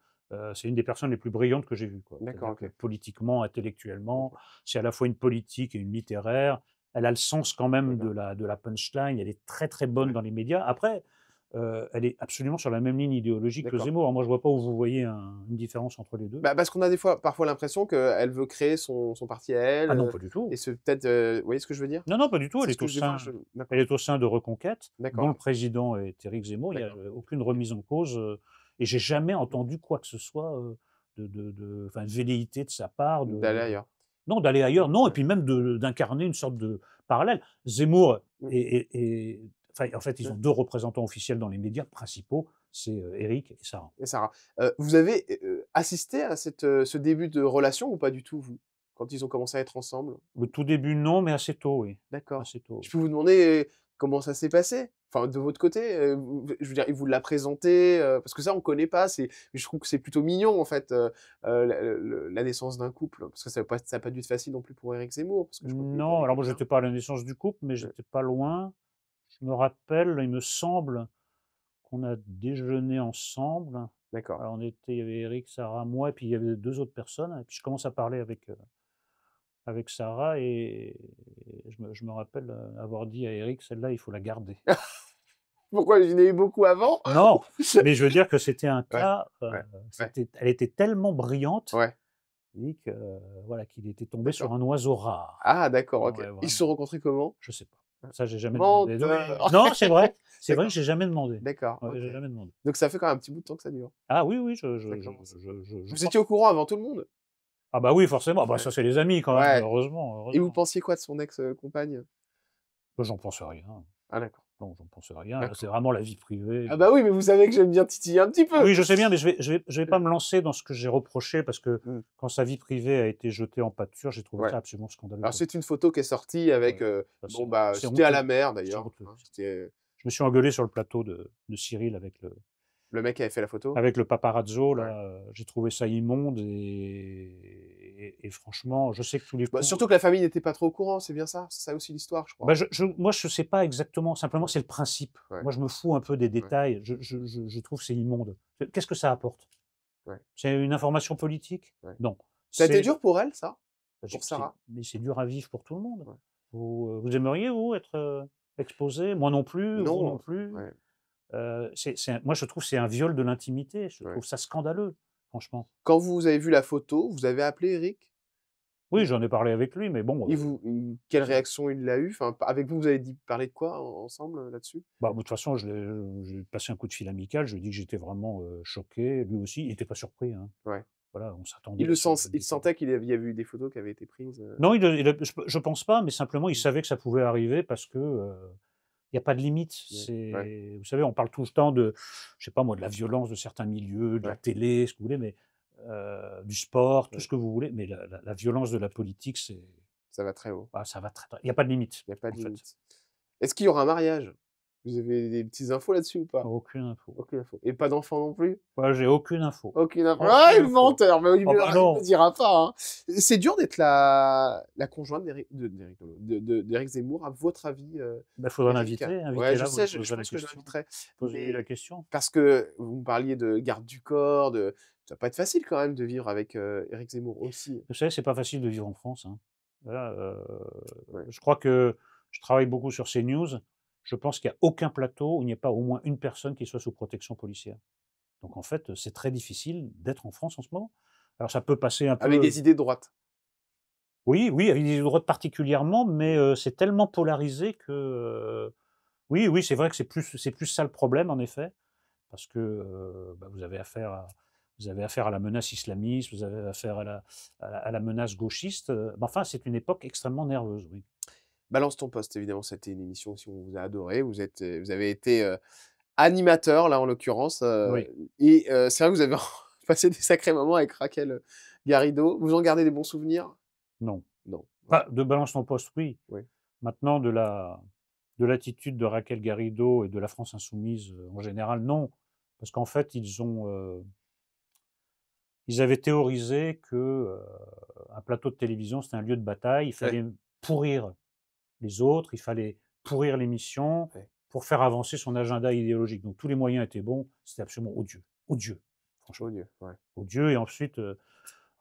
c'est une des personnes les plus brillantes que j'ai vues, quoi. d'accord, C'est-à-dire que OK. politiquement, intellectuellement, OK, c'est à la fois une politique et une littéraire. Elle a le sens quand même d'accord. de la punchline, elle est très, très bonne Ouais, dans les médias. Après, elle est absolument sur la même ligne idéologique que d'accord. Zemmour. Moi, je vois pas où vous voyez une différence entre les 2. Bah, parce qu'on a parfois l'impression qu'elle veut créer son parti à elle, Ah non, pas du et tout. c'est peut-être, vous voyez ce que je veux dire? Non, non, pas du tout. C'est ce que des fois je Elle d'accord, est au sein de Reconquête, dont d'accord, le président est Éric Zemmour. Il y a, d'accord. aucune remise en cause, et j'ai jamais Mmh. entendu quoi que ce soit, enfin, de velléité de sa part D'aller ailleurs. non, d'aller ailleurs, non, et Ouais. puis même d'incarner une sorte de parallèle. Zemmour Mmh. et enfin, en fait, ils ont Mmh. 2 représentants officiels dans les médias principaux, c'est, Éric et Sarah. Et Sarah. Vous avez, assisté à ce début de relation ou pas du tout, vous? Quand ils ont commencé à être ensemble? Le tout début, non, mais assez tôt, oui. D'accord. Assez tôt, Je oui. peux vous demander, comment ça s'est passé? Enfin, de votre côté, je veux dire, il vous l'a présenté, parce que ça, on connaît pas, je trouve que c'est plutôt mignon, en fait, la naissance d'un couple. Parce que ça a pas dû être facile non plus pour Éric Zemmour, parce que je crois qu'il était Non, avec alors moi, quelqu'un. j'étais pas à la naissance du couple, mais Ouais, j'étais pas loin. Je me rappelle, il me semble qu'on a déjeuné ensemble. d'accord. Alors on était il y avait Éric, Sarah, moi et puis il y avait 2 autres personnes et puis je commence à parler avec Sarah et je me rappelle, avoir dit à Éric: «Celle-là, il faut la garder». Pourquoi? Il y en a eu beaucoup avant? Non, mais je veux dire que c'était un Ouais, cas, ouais, ouais, elle était tellement brillante, ouais, Éric, voilà, qu'il était tombé sur d'accord. un oiseau rare. Ah d'accord, OK. Ouais, Ils se vraiment, sont rencontrés comment? je sais pas. Ça, j'ai jamais demandé. Oui, Menteur! non, c'est vrai que D'accord, j'ai jamais demandé. d'accord, Ouais, OK. j'ai jamais demandé. Donc ça fait quand même un petit bout de temps que ça dure? Ah oui, oui, D'accord. je Vous crois. étiez au courant avant tout le monde? Ah bah oui, forcément. Bah Ouais. ça, c'est les amis quand même, Ouais. heureusement, Et vous heureusement. pensiez quoi de son ex, compagne? Bah, j'en pense rien. Ah d'accord, Non, j'en pense rien. Là, c'est d'accord. vraiment la vie privée. Ah bah oui, mais vous savez que j'aime bien titiller un petit peu! Oui, je sais bien, mais je vais pas me lancer dans ce que j'ai reproché parce que Mmh, quand sa vie privée a été jetée en pâture, j'ai trouvé ouais. ça absolument scandaleux, Alors quoi. c'est une photo qui est sortie avec, Ouais, ça bon c'est bah, c'est c'était à honteux, la mer c'est d'ailleurs, honteux. hein, c'était Je me suis engueulé sur le plateau de Cyril le mec qui avait fait la photo? avec le paparazzo Ouais. là, j'ai trouvé ça immonde Et franchement, je sais que tous les Bah, coups. surtout que la famille n'était pas trop au courant, c'est bien ça? C'est ça aussi l'histoire, je crois. Bah, moi, je sais pas exactement. Simplement, c'est le principe. Ouais, Moi, je me fous un peu des ouais, détails. Je trouve que c'est immonde. Qu'est-ce que ça apporte? ouais, C'est une information politique? ouais. Non. Ça a été C'est dur pour elle, ça? j'ai Pour c'est Sarah? mais c'est dur à vivre pour tout le monde. Ouais. Vous aimeriez, vous, être, exposé? Moi non plus, vous non Non, plus. ouais, Moi, je trouve que c'est un viol de l'intimité. Je ouais. trouve ça scandaleux, franchement. Quand vous avez vu la photo, vous avez appelé Eric? Oui, j'en ai parlé avec lui, mais bon, Quelle réaction il a eu? Enfin, avec vous, vous avez dit parlé de quoi ensemble, là-dessus? bah, de toute façon, j'ai passé un coup de fil amical. Je lui ai dit que j'étais vraiment, choqué. Lui aussi, il était pas surpris, hein. Ouais. Voilà, on s'attendait à ce Il détail. sentait il y avait eu des photos qui avaient été prises, Non, je pense pas, mais simplement, il Mmh. savait que ça pouvait arriver parce que, il y a pas de limite. Ouais, ouais, Vous savez, on parle tout le temps de, je sais pas moi, de la violence de certains milieux, de la ouais, télé, ce que vous voulez, mais du sport, tout ouais. ce que vous voulez, mais la violence de la politique, c'est Ça va très haut. ah, ça va très, très il y a pas de limite, Il y a pas en de fait. limite. Est-ce qu'il y aura un mariage? Vous avez des petites infos là-dessus ou pas? Aucune info. Aucune info. Et pas d'enfant non plus? Moi, j'ai aucune info. Aucune info. Ah, Aucune le info. menteur! Mais Oh bah il me non! dira pas, hein. C'est dur d'être la conjointe d'Éric Nolot, d'Éric Zemmour, à votre avis, Bah, faudra Eric? l'inviter, Ouais, je invitez-la, vous sais, lui je poserez la pense que je question. l'inviterai. Posez-lui Mais la question. parce que vous me parliez de garde du corps, de ça va pas être facile quand même de vivre avec, Éric Zemmour aussi. Vous savez, c'est pas facile de vivre en France, hein. Voilà, Ouais. je crois que je travaille beaucoup sur CNews. Je pense qu'il y a aucun plateau où il n'y a pas au moins une personne qui soit sous protection policière. Donc en fait, c'est très difficile d'être en France en ce moment. Alors ça peut passer un Avec peu, des idées de droite. oui, oui, avec des droites particulièrement, mais c'est tellement polarisé que, oui, oui, c'est vrai que c'est plus ça le problème en effet, parce que, bah, vous avez affaire à la menace islamiste, vous avez affaire à la menace gauchiste, mais enfin, c'est une époque extrêmement nerveuse, oui. Balance ton poste, évidemment, c'était une émission aussi on vous a adoré. Vous avez été, animateur, là, en l'occurrence, Oui, et c'est vrai que vous avez passé des sacrés moments avec Raquel Garrido. Vous en gardez des bons souvenirs? non. Non, ouais, Enfin, de Balance ton poste, oui. ouais, Maintenant de l'attitude de Raquel Garrido et de la France insoumise, en général, non. Parce qu'en fait, ils avaient théorisé que, un plateau de télévision, c'était un lieu de bataille. Il ouais, fallait pourrir les autres, il fallait pourrir l'émission ouais. pour faire avancer son agenda idéologique. Donc tous les moyens étaient bons, c'était absolument odieux. Odieux, Oh franchement. Dieu, ouais. Odieux. Et ensuite,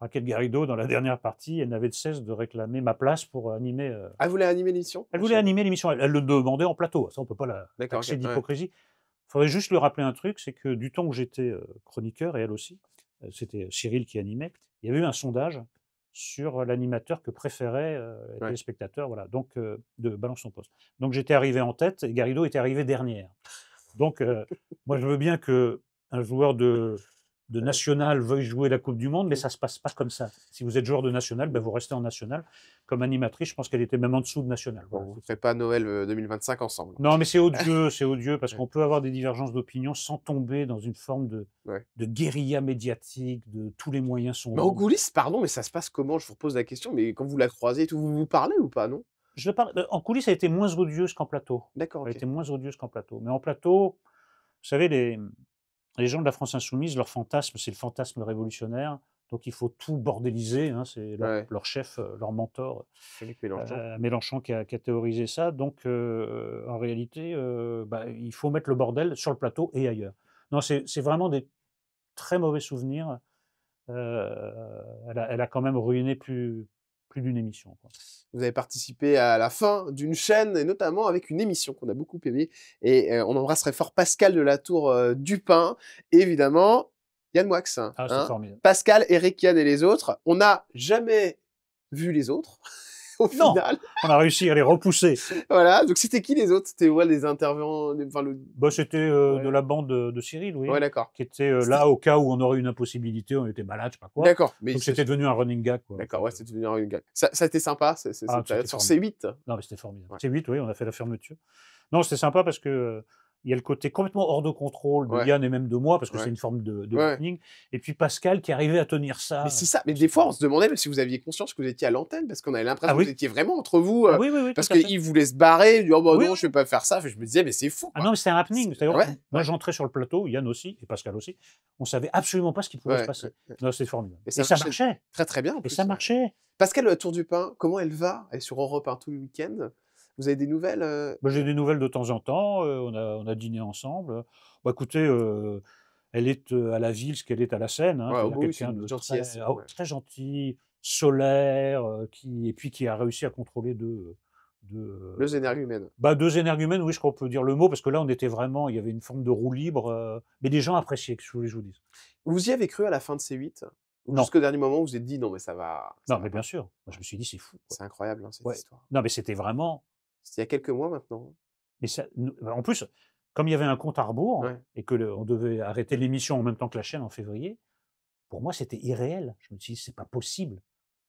Raquel Garrido, dans la dernière partie, elle n'avait de cesse de réclamer ma place pour animer, Ah, vous voulez animer l'émission? elle Ah, je voulait savais pas. animer l'émission, elle le demandait en plateau, ça on peut pas la D'accord, OK, taxer ouais, d'hypocrisie. Il faudrait juste lui rappeler un truc, c'est que du temps où j'étais, chroniqueur et elle aussi, c'était Cyril qui animait, il y avait eu un sondage sur l'animateur que préféraient, les ouais. téléspectateurs, voilà, donc de Balance ton poste. Donc j'étais arrivé en tête et Garrido était arrivée dernière. Donc moi je veux bien qu'un joueur de Ouais, national veuille jouer la coupe du monde, mais mmh. ça se passe pas comme ça. Si vous êtes joueur de national, ben, vous restez en national. Comme animatrice, je pense qu'elle était même en dessous de national, Bon, voilà, vous c'est ferez tout. pas Noël, 2025 ensemble. Non, mais c'est odieux parce Ouais, qu'on peut avoir des divergences d'opinion sans tomber dans une forme ouais. de guérilla médiatique, de tous les moyens sont Mais en bons. coulisses, pardon, mais ça se passe comment? Je vous repose la question, mais quand vous la croisez et tout, vous vous parlez ou pas, non? Je parle, en coulisses, elle était moins odieuse qu'en plateau. D'accord, Elle OK. était moins odieuse qu'en plateau. Mais en plateau, vous savez, les gens de la France insoumise, leur fantasme, c'est le fantasme révolutionnaire. Donc il faut tout bordéliser, hein, c'est Ouais, leur chef, leur mentor, Jean-Luc Mélenchon. Mélenchon qui a théorisé ça. Donc en réalité, bah, il faut mettre le bordel sur le plateau et ailleurs. Non, c'est vraiment des très mauvais souvenirs. Elle a quand même ruiné plus d'une émission, quoi. Vous avez participé à la fin d'une chaîne et notamment avec une émission qu'on a beaucoup aimée et on embrasserait fort Pascal de la Tour, du Pin et évidemment Yann Moix, Ah, c'est hein. formidable. Pascal, Eric, Yann et les autres. On n'a jamais vu les autres au Non! final. On a réussi à les repousser. Voilà, donc c'était qui les autres? C'était ouais, les intervenants, les enfin le Bah, c'était, de ouais, la bande de Cyril, ouais oui, d'accord. qui était, C'était là au cas où on aurait une impossibilité, on était malade, je sais pas quoi. d'accord, mais Donc c'est c'était devenu un running gag, quoi, en d'accord, fait, ouais, c'est devenu un gag. Ça a été sympa, ah, cette période c'était sur formidable. C8? Non, mais c'était formidable. Ouais, C8, oui, on a fait la fermeture. Non, c'était sympa parce que, il y a le côté complètement hors de contrôle de Ouais, Yann et même de moi, parce que c'est ouais, une forme de ouais. happening, et puis Pascal qui arrivait à tenir Mais ça, c'est ça, mais des fois, c'était on se demandait même si vous aviez conscience que vous étiez à l'antenne, parce qu'on avait ah l'impression que vous oui? étiez vraiment entre vous, Ah oui, oui, oui, tout parce à fait. qu'il voulait se barrer, il dit: «Oh bah Oui, non, je oui. vais pas faire ça». Enfin, je me disais: «Mais c'est fou, Ah quoi». non, mais c'était un happening. C'est C'est-à-dire que ouais, moi, ouais, j'entrais sur le plateau, Yann aussi et Pascal aussi, on savait absolument pas ce qui pouvait se ouais, ouais, passer. ouais Non, c'était formidable et et ça ça marchait marchait très, très bien, en et ça plus, ouais. marchait. Pascal, Tour du Pain, comment elle va? Elle est sur Europe 1 tous les week-ends. Vous avez des nouvelles, Bah, j'ai des nouvelles de temps en temps, on a dîné ensemble, Bah, écoutez, elle est, à la Ville ce qu'elle est à la scène, hein, Ouais, oh c'est-à-dire bah oui, c'est quelqu'un une de gentillesse, ouais. très gentil, solaire, qui et puis qui a réussi à contrôler 2, 2 énergumènes. bah, 2 énergumènes, oui, je crois qu'on peut dire le mot, parce que là, on était vraiment il y avait une forme de roue libre, mais les gens appréciaient, que je voulais que je vous dise. Vous y avez cru à la fin de C8? Ou Non, jusqu'au dernier moment, vous vous êtes dit: «Non, mais ça non, va mais bien pas»? sûr. Moi, je me suis dit: «C'est fou, quoi». C'est incroyable, hein, cette Ouais. histoire. Non, mais c'était vraiment C'était il y a quelques mois maintenant, hein. mais ça nous en plus, comme il y avait un compte à rebours Ouais. et que on devait arrêter l'émission en même temps que la chaîne en février, pour moi, c'était irréel. Je me suis dit: «C'est pas possible»,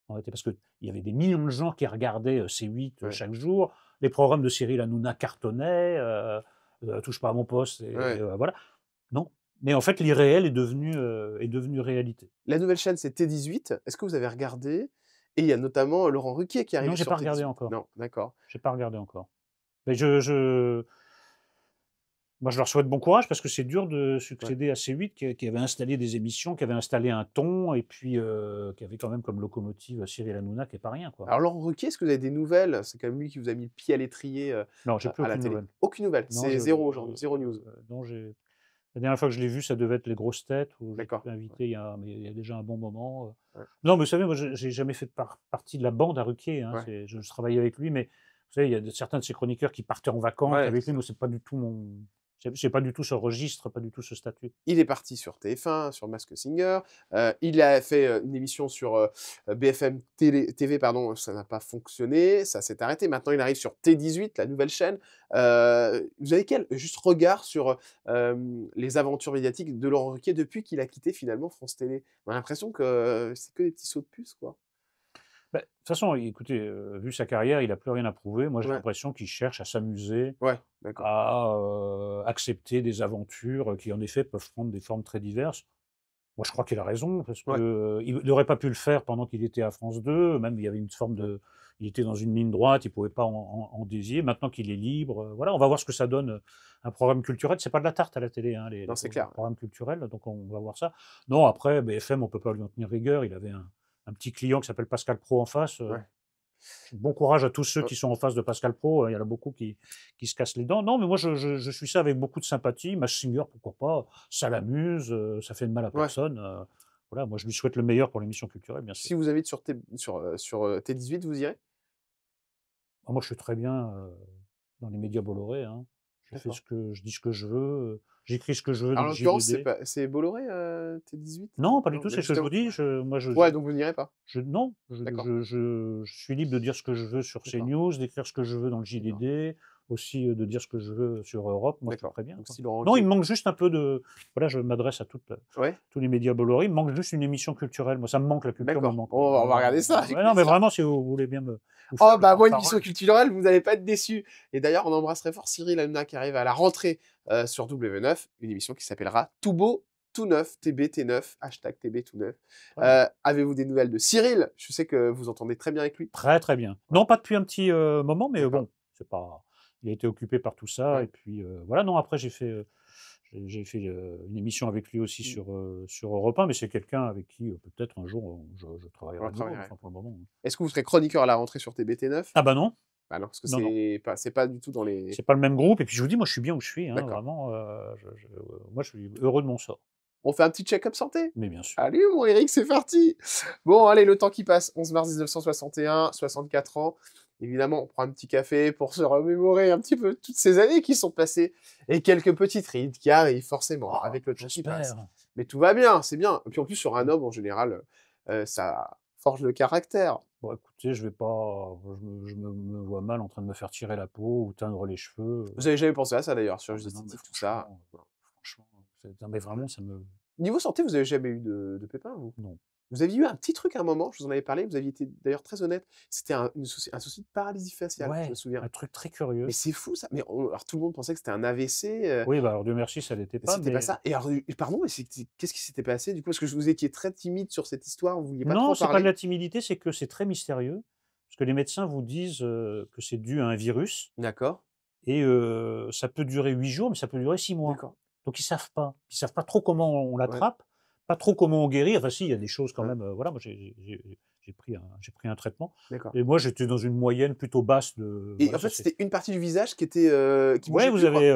en réalité, parce qu'il y avait des millions de gens qui regardaient, C8, Ouais, chaque jour. Les programmes de Cyril Hanouna cartonnaient, Touche pas à mon poste et ouais. voilà. Non, mais en fait, l'irréel est devenu réalité. La nouvelle chaîne, c'est T18. Est-ce que vous avez regardé? Et il y a notamment Laurent Ruquier qui Non, arrive j'ai sur pas regardé T18. encore. Non, d'accord. J'ai pas regardé encore. Mais moi, je leur souhaite bon courage parce que c'est dur de Ouais. succéder à C8 qui avait installé des émissions, qui avait installé un ton et puis, qui avait quand même comme locomotive Cyril Hanouna qui est pas rien, quoi. Alors Laurent Ruquier, est-ce que vous avez des nouvelles? C'est quand même lui qui vous a mis le pied à l'étrier, Non, j'ai plus à la aucune télé. nouvelle. Aucune nouvelle? Non, C'est zéro aujourd'hui, zéro news? non, j'ai la dernière fois que je l'ai vu, ça devait être Les Grosses Têtes où D'accord. j'étais Ouais, invité il y a déjà un bon moment. ouais, Non, mais vous savez, moi, j'ai jamais fait partie de la bande à Ruquier, hein. ouais. Je travaillais avec lui, mais vous savez, il y a certains de ses chroniqueurs qui partaient en vacances Ouais, avec c'est lui. ça. Moi, c'est pas du tout mon j'ai pas du tout ce registre, pas du tout ce statut. Il est parti sur TF1, sur Masked Singer, il a fait, une émission sur, BFM TV pardon, ça n'a pas fonctionné, ça s'est arrêté. Maintenant il arrive sur T18, la nouvelle chaîne. Vous avez quel juste regard sur, les aventures médiatiques de Laurent Ruquier depuis qu'il a quitté finalement France Télé? On a l'impression que c'est que des petits sauts de puce, quoi. Bah, de toute façon, écoutez, vu sa carrière, il a plus rien à prouver. Moi, j'ai Ouais, l'impression qu'il cherche à s'amuser, ouais, d'accord. à, accepter des aventures, qui en effet peuvent prendre des formes très diverses. Moi, je crois qu'il a raison parce que, Ouais, il n'aurait pas pu le faire pendant qu'il était à France 2. Même il y avait une forme ouais. de il était dans une ligne droite, il pouvait pas en dévier. Maintenant qu'il est libre, voilà, on va voir ce que ça donne, un programme culturel. C'est pas de la tarte à la télé, hein, Non, c'est clair. programmes culturels, donc on va voir ça. Non, après BFM, on peut pas lui en tenir rigueur. Il avait un petit client qui s'appelle Pascal Pro en face, Ouais. bon courage à tous ceux Heu, qui sont en face de Pascal Pro, il y en a beaucoup qui se cassent les dents. Non, mais moi je suis ça avec beaucoup de sympathie. Mask Singer, pourquoi pas? Ça l'amuse, ça fait de mal à ouais. personne, voilà, moi je lui souhaite le meilleur pour l'émission culturelle, bien sûr. Si vous invitent sur T18, vous irez? Ah moi je suis très bien, dans les médias Bolloré, hein. D'accord. Je dis ce que je veux, j'écris ce que je veux dans Alors, le en l'occurrence, JDD. c'est Bolloré, T18? Non, pas du Non, tout, bah, c'est ce que je vous justement. dis, moi Ouais, donc vous n'irez pas? non, D'accord, je suis libre de dire ce que je veux sur d'accord, CNews, d'écrire ce que je veux dans le d'accord, JDD, aussi, de dire ce que je veux sur Europe. Moi, je suis d'accord. très bien, Donc quoi. si Laurent Non, il Ruquier me manque juste un peu de voilà, je m'adresse à ouais? tous les médias Bolloré. Il me manque juste une émission culturelle. Moi, ça me manque, la culture me D'accord. manque, ouais. Bon, on va regarder ça avec Ouais, non, mais plaisir. vraiment, si vous voulez bien me faire Oh, le bah, moi, une porte-parole. émission culturelle, vous allez pas être déçus et d'ailleurs, on embrasse très fort Cyril Hanouna qui arrive à la rentrée, sur W9, une émission qui s'appellera Tout beau, tout neuf, TBT9, #TB tout neuf. Très bien. Avez-vous des nouvelles de Cyril? Je sais que vous entendez très bien avec lui. Très, très bien. Ouais, Non, pas depuis un petit, moment, mais d'accord, bon, c'est pas il a été occupé par tout ça et ouais. puis, voilà. Non, après j'ai fait, une émission avec lui aussi Mmh, sur Europe 1, mais c'est quelqu'un avec qui, peut-être un jour, je on travaillerai va à nouveau, mais travailler. enfin pour le moment, Est-ce que vous serez chroniqueur à la rentrée sur TBT9? ah bah non, Bah, non, parce que non, non, c'est pas du tout dans les c'est pas le même groupe et puis je vous dis, moi je suis bien où je suis, hein, d'accord. vraiment, moi je suis heureux de mon sort, On fait un petit check-up santé? mais bien sûr. Allez mon Eric, c'est parti! Bon allez, le temps qui passe, 11 mars 1961, 64 ans. Évidemment, on prend un petit café pour se remémorer un petit peu toutes ces années qui sont passées et quelques petites rides qui arrivent forcément Oh, avec le temps qui passe. j'espère. Mais tout va bien, c'est bien. Et puis en plus sur un homme en général, ça forge le caractère. Bon écoutez, je vais pas je me vois mal en train de me faire tirer la peau ou teindre les cheveux, Vous avez jamais pensé à ça d'ailleurs, ah chirurgie bah non, mais esthétique, tout ça? franchement, c'est non mais vraiment ça me Niveau santé, vous avez jamais eu de pépins, vous? non. Vous aviez eu un petit truc à un moment, je vous en avais parlé, vous aviez été d'ailleurs très honnête, c'était un souci de paralysie faciale, je me Ouais, souviens. un truc très Mais curieux. c'est fou ça, mais on alors tout le monde pensait que c'était un AVC, Oui, bah, alors Dieu merci, ça l'était et pas, c'était pas mais ça et alors, pardon, mais qu'est-ce qui s'était passé du coup? Parce que vous étiez très timide sur cette histoire, vous vouliez pas trop non, en c'est pas de parler? la timidité, c'est que c'est très mystérieux, parce que les médecins vous disent, que c'est dû à un virus D'accord, et ça peut durer 8 jours, mais ça peut durer 6 mois. d'accord, Donc ils savent pas. Ils savent pas trop comment on ouais, l'attrape, pas trop comment on guérit. Enfin si, il y a des choses quand ouais, même, voilà, moi j'ai pris un traitement d'accord et moi j'étais dans une moyenne plutôt basse de et voilà, en ça fait, c'est c'était une partie du visage qui était, qui ouais, bougeait vous plus, quoi? avez,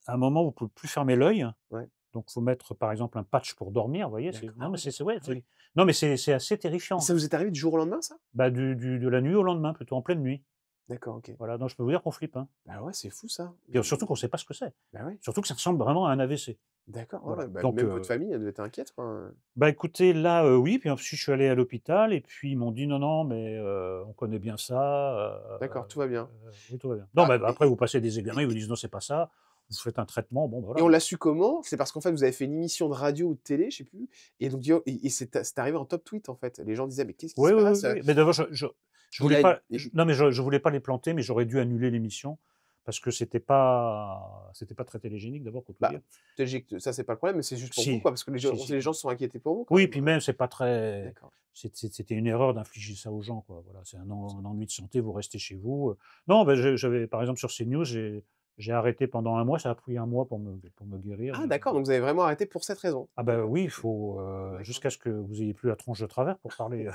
à un moment, vous pouvez plus fermer l'œil, Ouais, donc faut mettre, par exemple, un patch pour dormir, vous voyez? C'est d'accord. non, Ah mais ouais, c'est d'accord. ouais, Ah c'est oui non, mais c'est assez et terrifiant, ça hein. vous est arrivé du jour au lendemain, ça? Bah, du de la nuit au lendemain, plutôt en pleine nuit. D'accord, OK. Voilà, donc je peux vous dire qu'on flippe, hein. Bah ouais, c'est fou ça. Et surtout qu'on sait pas ce que c'est. Bah ouais, Surtout que ça ressemble vraiment à un AVC. d'accord, ouais, ouais, Voilà, bah, donc même votre famille, elle devait être inquiète, quoi, bah, écoutez, là, oui, puis ensuite je suis allé à l'hôpital et puis ils m'ont dit: «Non, non, mais on connaît bien ça, D'accord, tout va bien. oui, tout va bien». Non, Ah mais après et vous passez des et examens, ils vous et disent: «Non, c'est pas ça». Vous faites un traitement, bon, bah, et voilà. on l'a su comment? C'est parce qu'en fait, vous avez fait une émission de radio ou de télé, je sais plus et donc et c'est arrivé en top tweet, en fait. Les gens disaient: «Mais qu'est-ce qui Oui, se oui, oui, passe?» oui, mais d'abord je il voulais a pas et non, mais je voulais pas les planter, mais j'aurais dû annuler l'émission parce que c'était pas très télégénique d'abord pour tout bah, dire. TG ça, c'est pas le problème, mais c'est juste pour vous, Si, quoi, parce que si, si. les gens se sont inquiétés pour vous, quand Oui, même, puis même c'est pas très D'accord. c'était une erreur d'infliger ça aux gens, quoi, voilà, c'est un ennui de santé, vous restez chez vous, Non, bah, j'avais par exemple sur CNews, j'ai arrêté pendant 1 mois, ça a pris 1 mois pour me guérir, Ah d'accord, donc vous avez vraiment arrêté pour cette raison? ah bah, D'accord. oui, il faut, D'accord. jusqu'à ce que vous ayez plus la tronche de travers pour parler,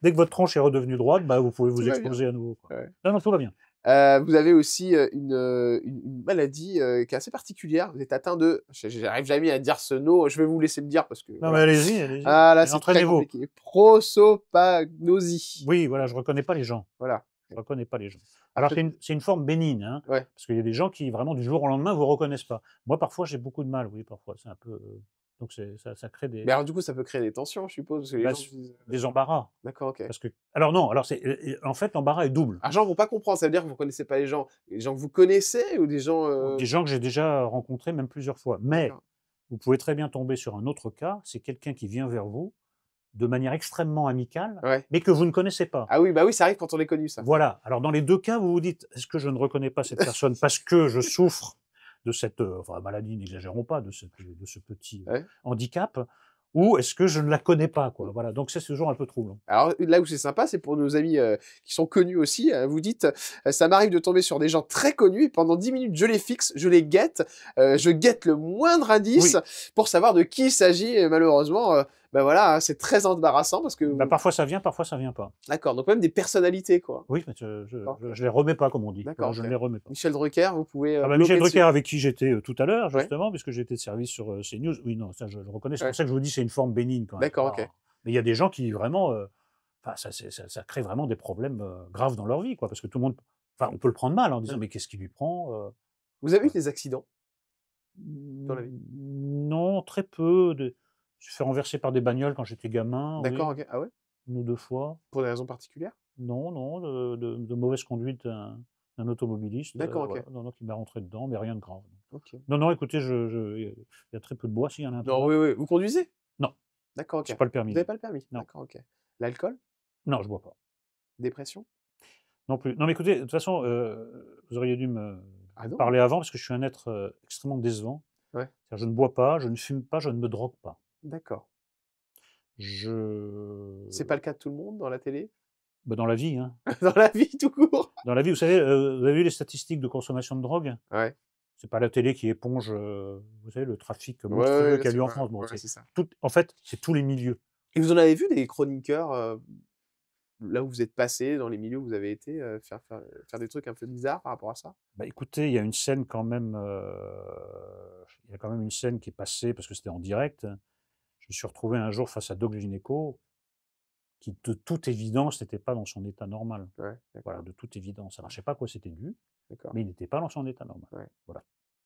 dès que votre tronche est redevenue droite, bah, vous pouvez Tout vous va bien. exposer à nouveau, quoi. Ouais. Non, non, tout va bien. Vous avez aussi, une maladie, qui est assez particulière. Vous êtes atteint de j'arrive jamais à dire ce nom, je vais vous laisser le dire parce que Non, mais voilà. allez-y, allez-y Ah là, et c'est très entraînez-vous. compliqué. Prosopagnosie. Oui, voilà, je reconnais pas les gens. Voilà. Je reconnais pas les gens. Alors Alors peut-être c'est une forme bénigne, hein, ouais. parce qu'il y a des gens qui vraiment du jour au lendemain vous reconnaissent pas. Moi parfois j'ai beaucoup de mal, oui, parfois, c'est un peu, donc ça crée Mais des alors du coup, ça peut créer des tensions, je suppose? Parce que les bah, gens se s disent, des embarras. d'accord, OK. Parce que alors non, alors en fait l'embarras est double. Alors les gens vont pas comprendre, ça veut dire que vous connaissez pas les gens. Les gens que vous connaissez ou des gens, Des gens que j'ai déjà rencontrés même plusieurs fois. Mais d'accord. vous pouvez très bien tomber sur un autre cas, c'est quelqu'un qui vient vers vous de manière extrêmement amicale, Ouais. mais que vous ne connaissez pas. Ah oui, bah oui, ça arrive quand on est connu ça. Voilà. Alors dans les 2 cas, vous vous dites: «Est-ce que je ne reconnais pas cette personne parce que je souffre de cette, enfin maladie, n'exagérons pas, de ce petit, Ouais. handicap ou est-ce que je ne la connais pas?» quoi. Mmh. Voilà, donc c'est toujours un peu troublant. Alors là où c'est sympa, c'est pour nos amis, qui sont connus aussi, vous dites: «Ça m'arrive de tomber sur des gens très connus et pendant 10 minutes, je les fixe, je les guette, je guette le moindre indice Oui, pour savoir de qui il s'agit» et malheureusement, bah, voilà, hein, c'est très embarrassant parce que bah, parfois ça vient pas. d'accord, donc même des personnalités, quoi. Oui, mais je D'accord, OK. je les remets pas comme on dit. D'accord, Voilà, je OK. ne les remets pas. Michel Drucker, vous pouvez, Ah bah, Michel bloquer Drucker dessus. avec qui j'étais, tout à l'heure Ouais, justement, puisque j'étais de service sur, CNews, oui, non, ça je le reconnais. C'est ouais. pour ça que je vous dis c'est une forme bénigne quand même, c'est D'accord, pas OK. mais il y a des gens qui vraiment, enfin ça crée vraiment des problèmes, graves dans leur vie quoi, parce que tout le monde enfin on peut le prendre mal en disant: Ouais. «Mais qu'est-ce qui lui prend?» Vous avez eu voilà. des accidents dans la vie? Non, très peu de je me suis fait renverser par des bagnoles quand j'étais gamin, D'accord, oui, OK. Ah ouais? 1 ou 2 fois. Pour des raisons particulières? Non, non, de mauvaise conduite d'un automobiliste, D'accord, voilà, OK. non, non, qui m'est rentré dedans, mais rien de grave. OK. Non, non, écoutez, il y a très peu de bois, si, il y en a un peu Non, là. oui, oui. Vous conduisez? Non, D'accord, OK. j'ai pas le Vous permis, avez non. pas le permis? Non, D'accord, OK. L'alcool? non, je bois pas. Dépression? Non plus. Non, mais écoutez, de toute façon, vous auriez dû Ah me non, parler avant parce que je suis un être, extrêmement décevant. ouais, C'est-à-dire je ne bois pas, je ne fume pas, je ne me drogue pas. d'accord. Je C'est pas le cas de tout le monde dans la télé? bah, dans la vie, hein. Dans la vie tout court? Dans la vie, vous savez, vous avez vu les statistiques de consommation de drogue? Ouais. C'est pas la télé qui éponge, vous savez, le trafic Ouais, ouais, monstrueux bien qu'il y a eu sûr, en ouais, France. Bon, ouais, c'est c'est ça. tout en fait, c'est tous les milieux. Et vous en avez vu des chroniqueurs, là où vous êtes passés, dans les milieux où vous avez été, faire des trucs un peu bizarres par rapport à ça? Bah, écoutez, il y a une scène quand même, il y a quand même une scène qui est passée parce que c'était en direct. Je me suis retrouvé un jour face à Doc Gynéco qui, de toute évidence, n'était pas dans son état normal. Ouais, Voilà, d'accord, de toute évidence. Alors je sais pas à quoi c'était dû, d'accord, mais il n'était pas dans son état normal. ouais. Voilà.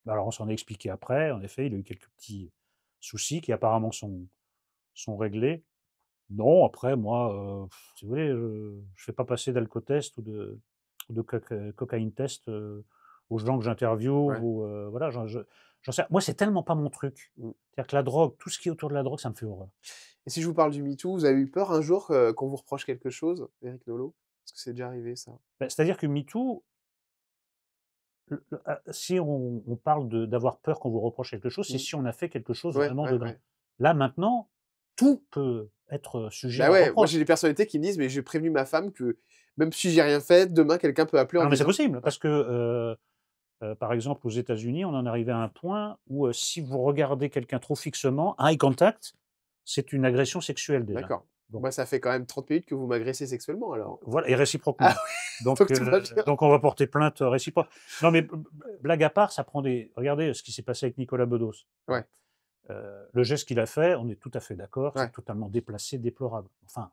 Alors on s'en est expliqué après, en effet, il a eu quelques petits soucis qui apparemment sont réglés. Non, après moi, si vous voulez, je fais pas passer d'alcotest ou de cocaïne test, aux gens que j'interviewe Ouais. ou voilà, j'en sais moi, c'est tellement pas mon truc. Mmh. C'est-à-dire que la drogue, tout ce qui est autour de la drogue, ça me fait horreur. Et si je vous parle du MeToo, vous avez eu peur un jour qu'on vous reproche quelque chose, Éric Nolot? Est-ce que c'est déjà arrivé ça? Bah, c'est-à-dire que MeToo, si on parle d'avoir peur qu'on vous reproche quelque chose, c'est Mmh. si on a fait quelque chose Ouais, vraiment ouais, de grave. ouais. Là, maintenant, tout peut être sujet Bah à ouais, moi reproche. j'ai des personnalités qui me disent: «Mais j'ai prévenu ma femme que même si j'ai rien fait, demain quelqu'un peut appeler Ah en non, mais c'est disant». possible Ouais, parce que, par exemple, aux États-Unis, on en est arrivé à un point où, si vous regardez quelqu'un trop fixement, eye contact, c'est une agression sexuelle déjà. d'accord. Bon, Bah ça fait quand même 30 minutes que vous m'agressez sexuellement alors. voilà et Ah réciproquement. oui, donc tout va bien. Donc on va porter plainte, réciproque. Non mais blague à part, ça prend des regardez ce qui s'est passé avec Nicolas Bedos. Bon, Ouais, le geste qu'il a fait, on est tout à fait d'accord, c'est ouais. totalement déplacé, déplorable. Enfin,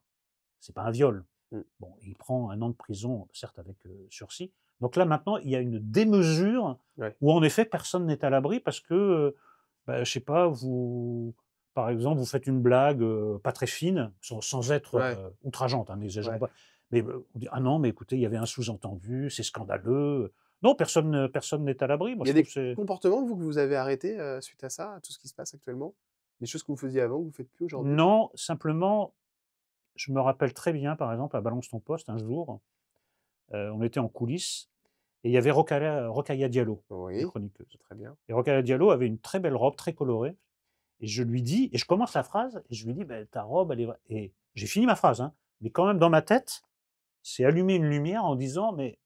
c'est pas un viol. Mmh. Bon, il prend 1 an de prison, certes avec, sursis. Donc là, maintenant, il y a une démesure Ouais, où en effet, personne n'est à l'abri parce que, bah, je sais pas, vous par exemple, vous faites une blague, pas très fine, sans être, ouais, outrageante, hein, n'exagérons ouais. pas. Mais, on dit: «Ah non, mais écoutez, il y avait un sous-entendu, c'est scandaleux». Non, personne n'est à l'abri. Moi, Il y je a trouve des que c'est comportements, vous, que vous avez arrêtés, suite à ça, à tout ce qui se passe actuellement? Des choses que vous faisiez avant, que vous faites plus aujourd'hui? non, simplement, je me rappelle très bien, par exemple, à Balance ton poste, un jour, on était en coulisses et il y avait Rokhaya Diallo, la Oui, chroniqueuse. très bien. Et Rokhaya Diallo avait une très belle robe, très colorée et je lui dis et je commence la phrase et je lui dis: «Beh, ta robe, elle est vra» et j'ai fini ma phrase, hein, mais quand même dans ma tête, c'est allumer une lumière en disant: «Mais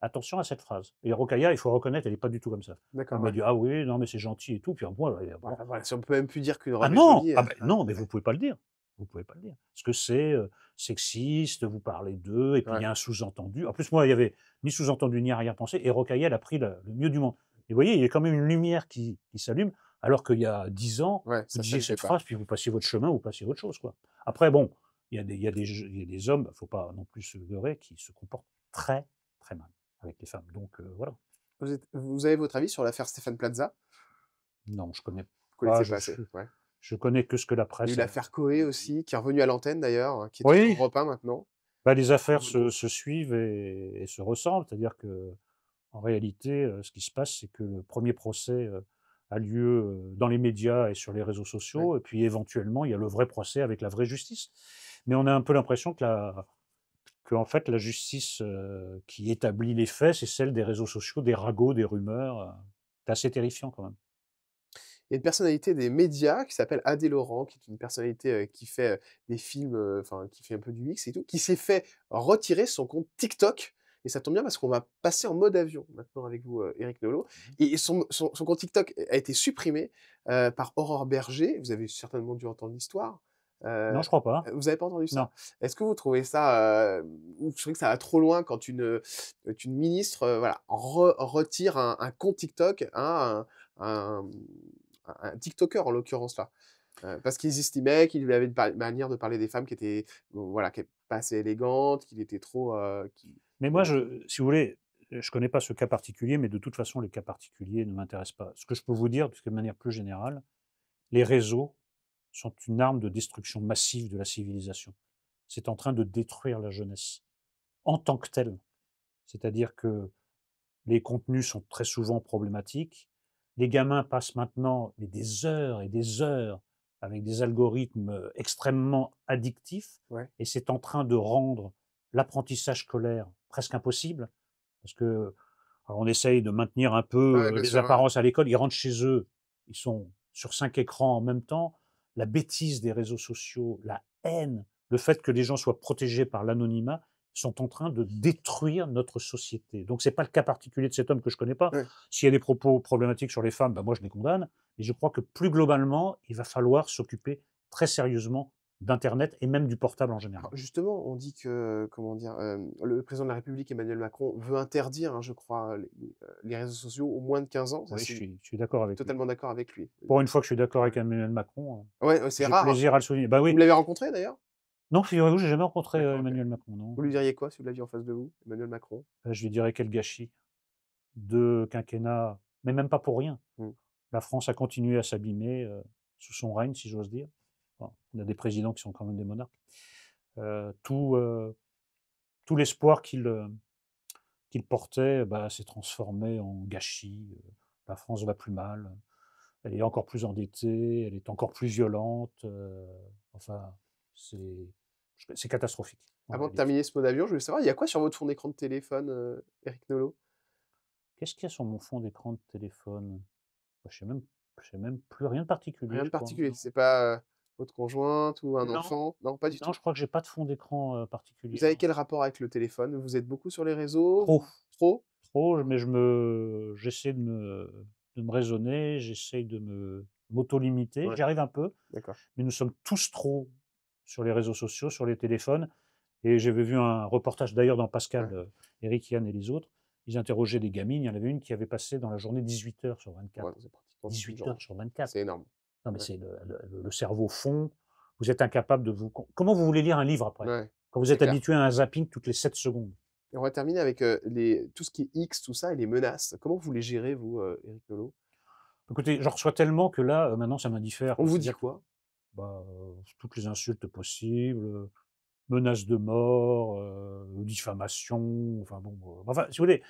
attention à cette phrase». Et Rokhaya, il faut reconnaître, elle est pas du tout comme ça. Elle D'accord, m'a ouais. dit: «Ah oui, non, mais c'est gentil et tout». Puis bon, Ouais, bon. voilà, si on peut même plus dire qu'une Ah robe est non! jolie, Ah ben non, mais vous ouais, pouvez pas le dire. Vous pouvez pas le dire. Parce que c'est, sexiste, vous parlez d'eux et puis il y ouais. a un sous-entendu. En plus, moi, il y avait ni sous-entendu ni arrière-pensée et Rokhaya, elle a pris le mieux du monde. Et vous voyez, il y a quand même une lumière qui s'allume, alors qu'il y a 10 ans, Ouais, vous ça disiez s'allumait cette pas. phrase, puis vous passiez votre chemin, vous passiez autre chose, quoi. Après bon, il y a des hommes, faut pas non plus se leurrer, qui se comportent très, très mal avec les femmes. Donc voilà. Vous avez votre avis sur l'affaire Stéphane Plaza? Non, je connais Vous pas, connaissez pas assez? Ouais. je connais que ce que la Il y a eu presse a l'affaire Coé dit. aussi, qui est revenue à l'antenne d'ailleurs, hein, qui était sur Oui! Europe 1 maintenant. Bah, les Sur affaires votre groupe. se suivent et se ressemblent. C'est-à-dire que en réalité, ce qui se passe, c'est que le premier procès, a lieu, dans les médias et sur les réseaux Ouais. sociaux et puis éventuellement, il y a le vrai procès avec la vraie justice. Mais on a un peu l'impression qu'en fait, la justice, qui établit les faits, c'est celle des réseaux sociaux, des ragots, des rumeurs, c'est assez terrifiant quand même. Il y a une personnalité des médias qui s'appelle Adé Laurent, qui est une personnalité, qui fait, des films, enfin qui fait un peu du mix et tout, qui s'est fait retirer son compte TikTok et ça tombe bien parce qu'on va passer en mode avion maintenant avec vous, Éric Nolot et son compte TikTok a été supprimé, par Aurore Berger. Vous avez certainement dû entendre l'histoire. Non, Heu, je crois pas. vous avez pas entendu Non. ça? Est-ce que vous trouvez ça, vous trouvez que ça va trop loin quand une ministre, voilà, retire un compte TikTok à un un tiktoker en l'occurrence là. Parce qu'ils estimaient qu'il avait une manière de parler des femmes qui était, bon voilà, qui est pas assez élégante, qu'il était trop, qui Mais moi, voilà qui si vous voulez, je connais pas ce cas particulier, mais de toute façon, les cas particuliers ne m'intéressent pas. Ce que je peux vous dire, parce que de manière plus générale, les réseaux sont une arme de destruction massive de la civilisation. C'est en train de détruire la jeunesse, en tant que telle. C'est-à-dire que les contenus sont très souvent problématiques. Les gamins passent maintenant mais des heures et des heures avec des algorithmes, extrêmement addictifs ouais, et c'est en train de rendre l'apprentissage scolaire presque impossible parce que alors on essaye de maintenir un ouais, peu, bien les sûr, ouais. apparences à l'école. Ils rentrent chez eux, ils sont sur 5 écrans en même temps. La bêtise des réseaux sociaux, la haine, le fait que les gens soient protégés par l'anonymat, sont en train de détruire notre société. Donc c'est pas le cas particulier de cet homme que je connais pas. Ouais. S'il y a des propos problématiques sur les femmes, bah, moi je les condamne, mais je crois que plus globalement, il va falloir s'occuper très sérieusement d'internet et même du portable en général. Alors justement, on dit que, comment dire? Le président de la République, Emmanuel Macron, veut interdire, hein, je crois, les réseaux sociaux aux moins de 15 ans. Ça, Oui, c'est je suis d'accord avec lui. totalement d'accord avec lui. Pour une fois que je suis d'accord Ouais. avec Emmanuel Macron, Ouais, ouais, c'est j'ai rare, hein. plaisir à le souligner. Bah Vous oui. l'avez rencontré d'ailleurs? Non, figurez-vous, j'ai jamais rencontré, D'accord, OK. Emmanuel Macron, non. Vous lui diriez quoi si vous l'aviez en face de vous, Emmanuel Macron? Je lui dirais: «Quel gâchis, 2 quinquennats, mais même pas pour rien. Mmh. La France a continué à s'abîmer, sous son règne, si j'ose dire. Bon, on a des présidents qui sont quand même des monarques. Tout l'espoir qu'il portait s'est transformé en gâchis. La France va plus mal. Elle est encore plus endettée, elle est encore plus violente. Enfin, c'est c'est catastrophique, en Avant de réalité. terminer ce mot d'avion, je voulais savoir, il y a quoi sur votre fond d'écran de téléphone, Éric Nolot? Qu'est-ce qu'il y a sur mon fond d'écran de téléphone? Bah, je sais même plus, rien de particulier, Rien de je crois, particulier, non. c'est pas, votre conjointe ou un Non, enfant? Non, pas du non, tout? je crois que j'ai pas de fond d'écran, Vous particulier, avez non. quel rapport avec le téléphone? Vous êtes beaucoup sur les réseaux? Trop, Trop? trop, mais j'essaie de me raisonner, j'essaie de m'auto-limiter. Ouais, J'y arrive un peu, d'accord. mais nous sommes tous trop sur les réseaux sociaux, sur les téléphones. Et j'avais vu un reportage d'ailleurs dans Pascal, Ouais, Éric, Yann et les autres. Ils interrogeaient des gamines. Il y en avait une qui avait passé dans la journée 18 heures sur ouais, 24. c'est pratiquement toute une 18 heures journée. sur 24. C'est énorme. Non, mais Ouais, c'est le cerveau fond. Vous êtes incapable de vous. Comment vous voulez lire un livre après? ouais, Quand vous c'est êtes clair. habitué à un zapping toutes les 7 secondes. Et on va terminer avec, tout ce qui est X, tout ça et les menaces. Comment vous les gérez, vous, Éric Nolot? Écoutez, j'en reçois tellement que là, maintenant, ça m'indiffère, On quoi. vous dit C'est-à-dire que quoi? toutes les insultes possibles, menaces de mort, diffamation, enfin bon, enfin, si vous voulez,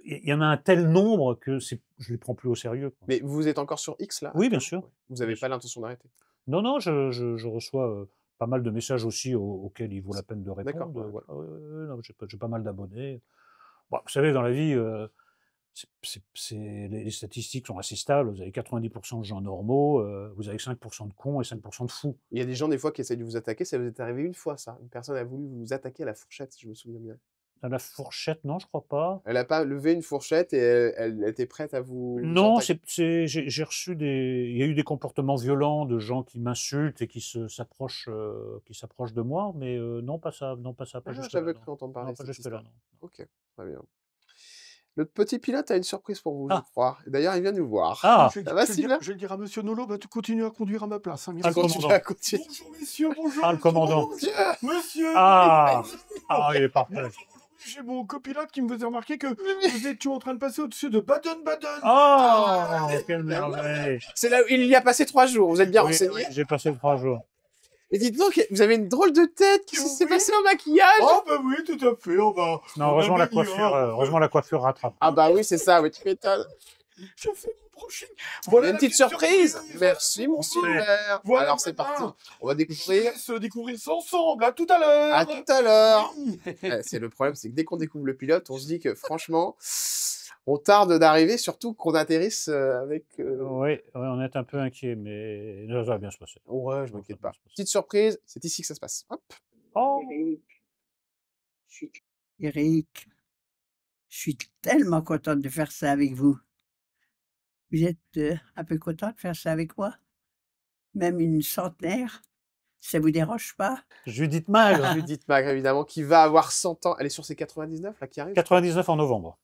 il y en a un tel nombre que je les prends plus au sérieux, quoi. Mais vous êtes encore sur X, là, Oui, bien actuellement? sûr, Ouais. Vous bien avez pas sûr. l'intention d'arrêter? Non, non, je reçois, pas mal de messages aussi auxquels il vaut la peine de D'accord, répondre, ouais, OK. voilà, ouais, ouais, ouais, non, j'ai pas mal d'abonnés. Bah, vous savez, dans la vie, les statistiques sont assez stables. Vous avez 90 de gens normaux, vous avez 5 de cons et 5 de fous. Il y a des gens, des fois, qui essayent de vous attaquer. Ça vous est arrivé une fois, ça? Une personne a voulu vous attaquer à la fourchette, si je me souviens bien. À la fourchette, non, je crois pas. Elle a pas levé une fourchette et elle était prête à vous Non, entaquer. j'ai reçu il y a eu des comportements violents de gens qui m'insultent et qui s'approchent de moi, mais non, pas ça, non, pas ça, pas Ah, jusque-là, j'avais non. cru entendre Non, parler de pas cette jusque-là, histoire. non. OK, très bien. Notre petit pilote a une surprise pour vous, je Ah! crois. Et d'ailleurs, il vient nous voir. Ah! Ça va, Je Sylvain? vais le dire à monsieur Nolo, bah, tu continues à conduire à ma place, hein, Ah, le merci. Continue à commandant! continuer. Bonjour messieurs, bonjour Ah, le monsieur commandant! Mon Dieu! Monsieur Ah! Ah, il est parfait! J'ai mon copilote qui me faisait remarquer que nous étions en train de passer au-dessus de Baden-Baden. Oh! Quelle merveille! C'est là où il y a passé 3 jours. Vous êtes bien Oui, oui, renseigné? j'ai passé 3 jours. Et dites donc, vous avez une drôle de tête. Qu'est-ce qui s'est Oui. passé au maquillage? Oh bah oui, tout à fait, Non, heureusement la coiffure rattrape. Ah bah oui, c'est ça, oui, tu m'étonnes. Je fais mon prochain. Voilà une la petite surprise. Merci, mon Parfait. Sylvain. Voilà, Alors, c'est parti. voilà. On va Je découvrir. laisse découvrir ça ensemble, à tout à l'heure. À tout à l'heure. Oui. C'est le problème, c'est que dès qu'on découvre le pilote, on se dit que franchement, on tarde d'arriver, surtout qu'on atterrisse avec. Oui, on est un peu inquiet, mais ça va bien se passer. Ouais, je Ça va m'inquiète bien pas. se passer. Petite surprise, c'est ici que ça se passe. Hop. Oh! Eric, je suis tellement contente de faire ça avec vous. Vous êtes un peu content de faire ça avec moi? Même une centenaire? Ça vous dérange pas? Judith Magre! Judith Magre, évidemment, qui va avoir 100 ans. Elle est sur ses 99, là, qui arrive 99 en novembre.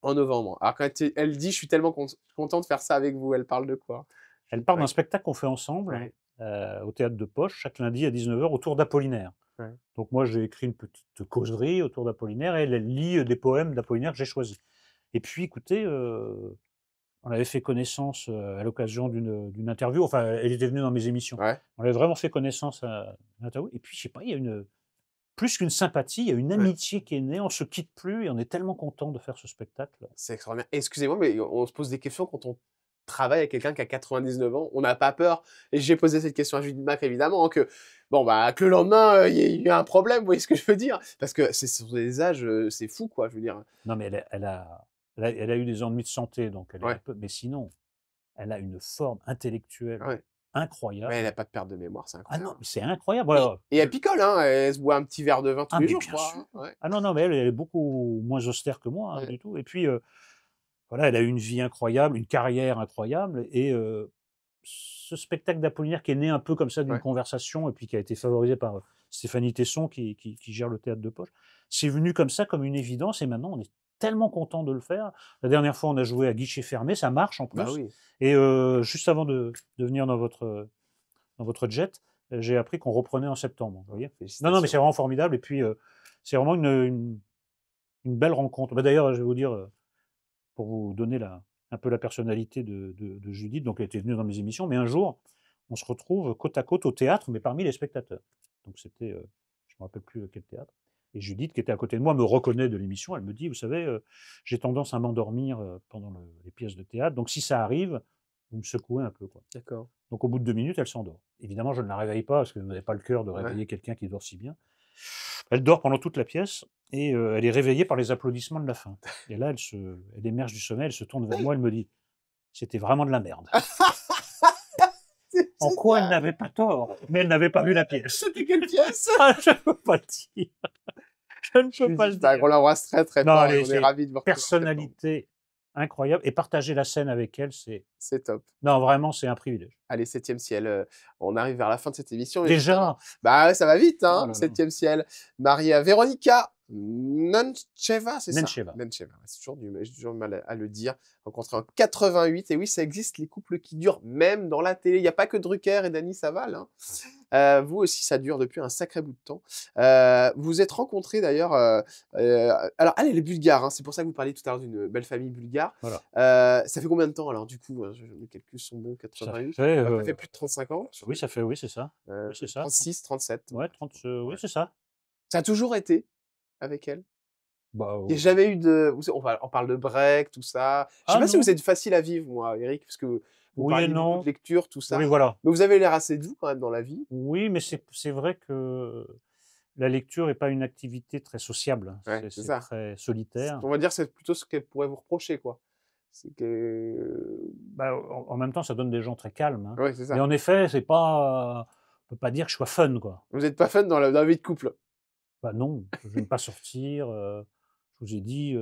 en novembre. Alors, quand elle dit « Je suis tellement content de faire ça avec vous », elle parle de quoi? Elle part d'un Ouais. spectacle qu'on fait ensemble Ouais. au théâtre de Poche, chaque lundi à 19 h autour d'Apollinaire. Ouais. Donc moi, j'ai écrit une petite causerie autour d'Apollinaire et elle lit des poèmes d'Apollinaire que j'ai choisis. Et puis, écoutez, on avait fait connaissance à l'occasion d'une interview. Enfin, elle était venue dans mes émissions. Ouais. On avait vraiment fait connaissance à une interview. Et puis, je sais pas, il y a plus qu'une sympathie, il y a une amitié qui est née. On se quitte plus et on est tellement content de faire ce spectacle. C'est extraordinaire. Excusez-moi, mais on se pose des questions quand on travaille avec quelqu'un qui a 99 ans. On n'a pas peur. Et j'ai posé cette question à Judith Magre, évidemment, que le lendemain, il y a eu un problème, vous voyez ce que je veux dire? Parce que ce sont des âges, c'est fou, quoi, je veux dire. Non, mais elle a eu des ennuis de santé, donc elle est Ouais. un peu. Mais sinon, elle a une forme intellectuelle Ouais. incroyable. Mais elle n'a pas de perte de mémoire, c'est Ah incroyable. non, mais c'est incroyable. Voilà. Et elle picole, hein, elle se boit un petit verre de vin tous Ah, les mais jours, je bien crois. sûr. Hein. Ouais. Ah non, non, mais elle est beaucoup moins austère que moi, hein, Ouais. du tout. Et puis, voilà, elle a eu une vie incroyable, une carrière incroyable. Et ce spectacle d'Apollinaire qui est né un peu comme ça d'une Ouais. conversation et puis qui a été favorisé par Stéphanie Tesson qui gère le théâtre de Poche, c'est venu comme ça, comme une évidence. Et maintenant, on est tellement content de le faire. La dernière fois, on a joué à guichet fermé, ça marche en plus. Bah oui. Et juste avant de venir dans votre jet, j'ai appris qu'on reprenait en septembre. Vous voyez? Non, non, mais c'est vraiment formidable. Et puis, c'est vraiment une belle rencontre. Bah, d'ailleurs, je vais vous dire, pour vous donner un peu la personnalité de Judith, donc elle était venue dans mes émissions, mais un jour, on se retrouve côte à côte au théâtre, mais parmi les spectateurs. Donc c'était, je ne me rappelle plus quel théâtre. Et Judith, qui était à côté de moi, me reconnaît de l'émission. Elle me dit: «Vous savez, j'ai tendance à m'endormir, pendant les pièces de théâtre, donc si ça arrive, vous me secouez un peu, quoi». D'accord. Donc au bout de 2 minutes, elle s'endort. Évidemment, je ne la réveille pas parce que je n'avais pas le cœur de Ouais. réveiller quelqu'un qui dort si bien. Elle dort pendant toute la pièce et elle est réveillée par les applaudissements de la fin. Et là, elle émerge du sommeil, elle se tourne vers moi, elle me dit: «C'était vraiment de la merde». C'est En quoi elle génial! n'avait pas tort, mais elle n'avait pas vu la pièce. C'était quelle pièce? Ah, je ne peux pas le dire. Je ne peux pas le Bah, dire. on l'embrasse très, très Non, fort et elle on est est ravis de vous retrouver en septembre. personnalité incroyable et partager la scène avec elle, C'est top. non, vraiment, c'est un privilège. Allez, 7e ciel, on arrive vers la fin de cette émission, mais Déjà? bah, ouais, ça va vite, Oh hein, là là. 7e ciel. Maria Veronica Nencheva, c'est ça? Nencheva. Nencheva, ouais, j'ai toujours du mal à le dire. Rencontrée en 88 et oui, ça existe les couples qui durent même dans la télé. Il y a pas que Drucker et Dany Saval, hein. Vous aussi, ça dure depuis un sacré bout de temps. Vous vous êtes rencontrés d'ailleurs, alors elle est bulgare, hein, c'est pour ça que vous parliez tout à l'heure d'une belle famille bulgare. Voilà. Ça fait combien de temps alors du coup? Mes calculs sont bons, Ça 88? fait, Ça fait plus de 35 ans? oui, ça fait, oui, c'est ça. Oui, c'est ça. 36, 37. Ouais, 30, oui, Ouais. c'est ça. Ça a toujours été avec elle? Bah, Il n'y a jamais eu de on parle de break, tout ça. Je sais ah pas si vous non, êtes facile à vivre, moi, Eric, parce que vous oui et parliez beaucoup de non. lecture, tout ça. Oui, voilà. Mais vous avez l'air assez doux quand même dans la vie. Oui, mais c'est vrai que la lecture est pas une activité très sociable, hein. Ouais, c'est C'est ça. très solitaire. On va dire, c'est plutôt ce qu'elle pourrait vous reprocher, quoi. C'est que Bah, en même temps, ça donne des gens très calmes, hein. ouais, c'est Mais ça. en effet, c'est pas, on peut pas dire que je sois fun, quoi. Vous êtes pas fun dans la vie de couple? Bah, non, je n'aime pas sortir, je vous ai dit,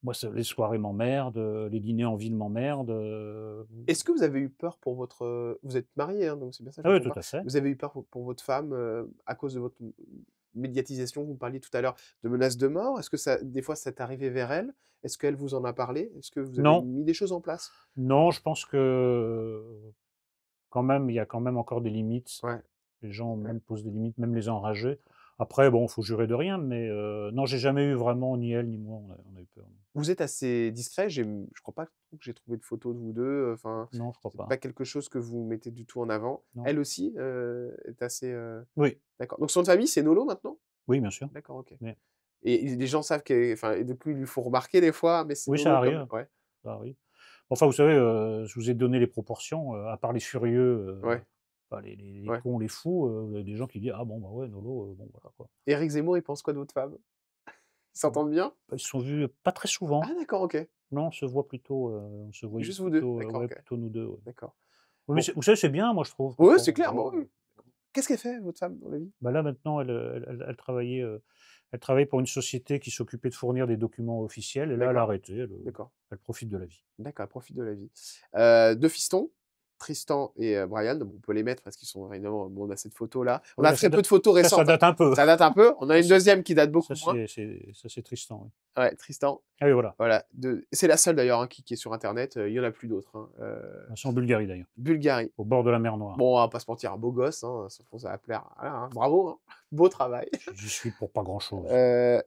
moi, les soirées m'emmerdent, les dîners en ville m'emmerdent, Est-ce que vous avez eu peur pour votre, vous êtes mariés, hein, donc c'est bien ça, je ah oui, comprends tout pas. à fait. Vous avez eu peur pour votre femme, à cause de votre médiatisation? Vous parliez tout à l'heure de menaces de mort. Est-ce que ça des fois, ça t'est arrivé vers elle? Est-ce qu'elle vous en a parlé? Est-ce que vous avez Non, mis des choses en place? non, je pense que quand même, il y a quand même encore des limites. Ouais, Les gens ouais. même posent des limites, même les enragés. Après, bon, faut jurer de rien, mais non, j'ai jamais eu vraiment, ni elle ni moi, on a eu peur. Vous êtes assez discret, je crois pas que j'ai trouvé de photos de vous 2. Enfin, Non, je crois c'est pas. pas quelque chose que vous mettez du tout en avant. Non. Elle aussi, est assez, Oui, d'accord. Donc son nom de famille, c'est Nolo maintenant? oui, bien sûr. D'accord, OK. Mais Et les gens savent enfin et du coup, ils lui font remarquer des fois: «Mais c'est oui, ça Nolo comme» arrive, ouais, ça arrive. Enfin, vous savez, je vous ai donné les proportions, à part les furieux, ouais, enfin les ouais. cons, les fous, vous avez des gens qui disent: «Ah bon, bah ouais, Nolo, bon voilà quoi». Éric Zemmour, il pense quoi de votre femme? Ils s'entendent bien? Ils se sont vus pas très souvent. Ah d'accord, OK. Non, on se voyait Juste vous 2. plutôt, D'accord, ouais, OK. plutôt nous 2. Ouais. D'accord. Oui, mais Bon. vous savez, c'est bien, moi je trouve quand Oui, c'est on clair, bah, voilà, oui. Qu'est-ce qu'elle fait votre femme dans la vie? bah, là maintenant elle travaillait pour une société qui s'occupait de fournir des documents officiels et là elle a D'accord, arrêté, d'accord. elle profite de la vie. D'accord, elle profite de la vie. 2 fistons, Tristan et Brian, bon, on peut les mettre parce qu'ils sont évidemment bon, on a cette photo-là. On Oui, a là très peu de photos ça récentes, hein. date un peu. Ça date un peu. On a Ça une c'est deuxième qui date beaucoup moins. ça c'est Tristan, oui. Ouais, Tristan, Ah oui, voilà. voilà, c'est la seule d'ailleurs, hein, qui est sur internet, il y en a plus d'autres, hein. C'est en Bulgarie d'ailleurs, Bulgarie. au bord de la mer Noire. Bon, on va pas se mentir, un beau gosse, hein, ça va plaire, voilà, hein, bravo, hein, beau travail. J'y suis pour pas grand chose. Heu,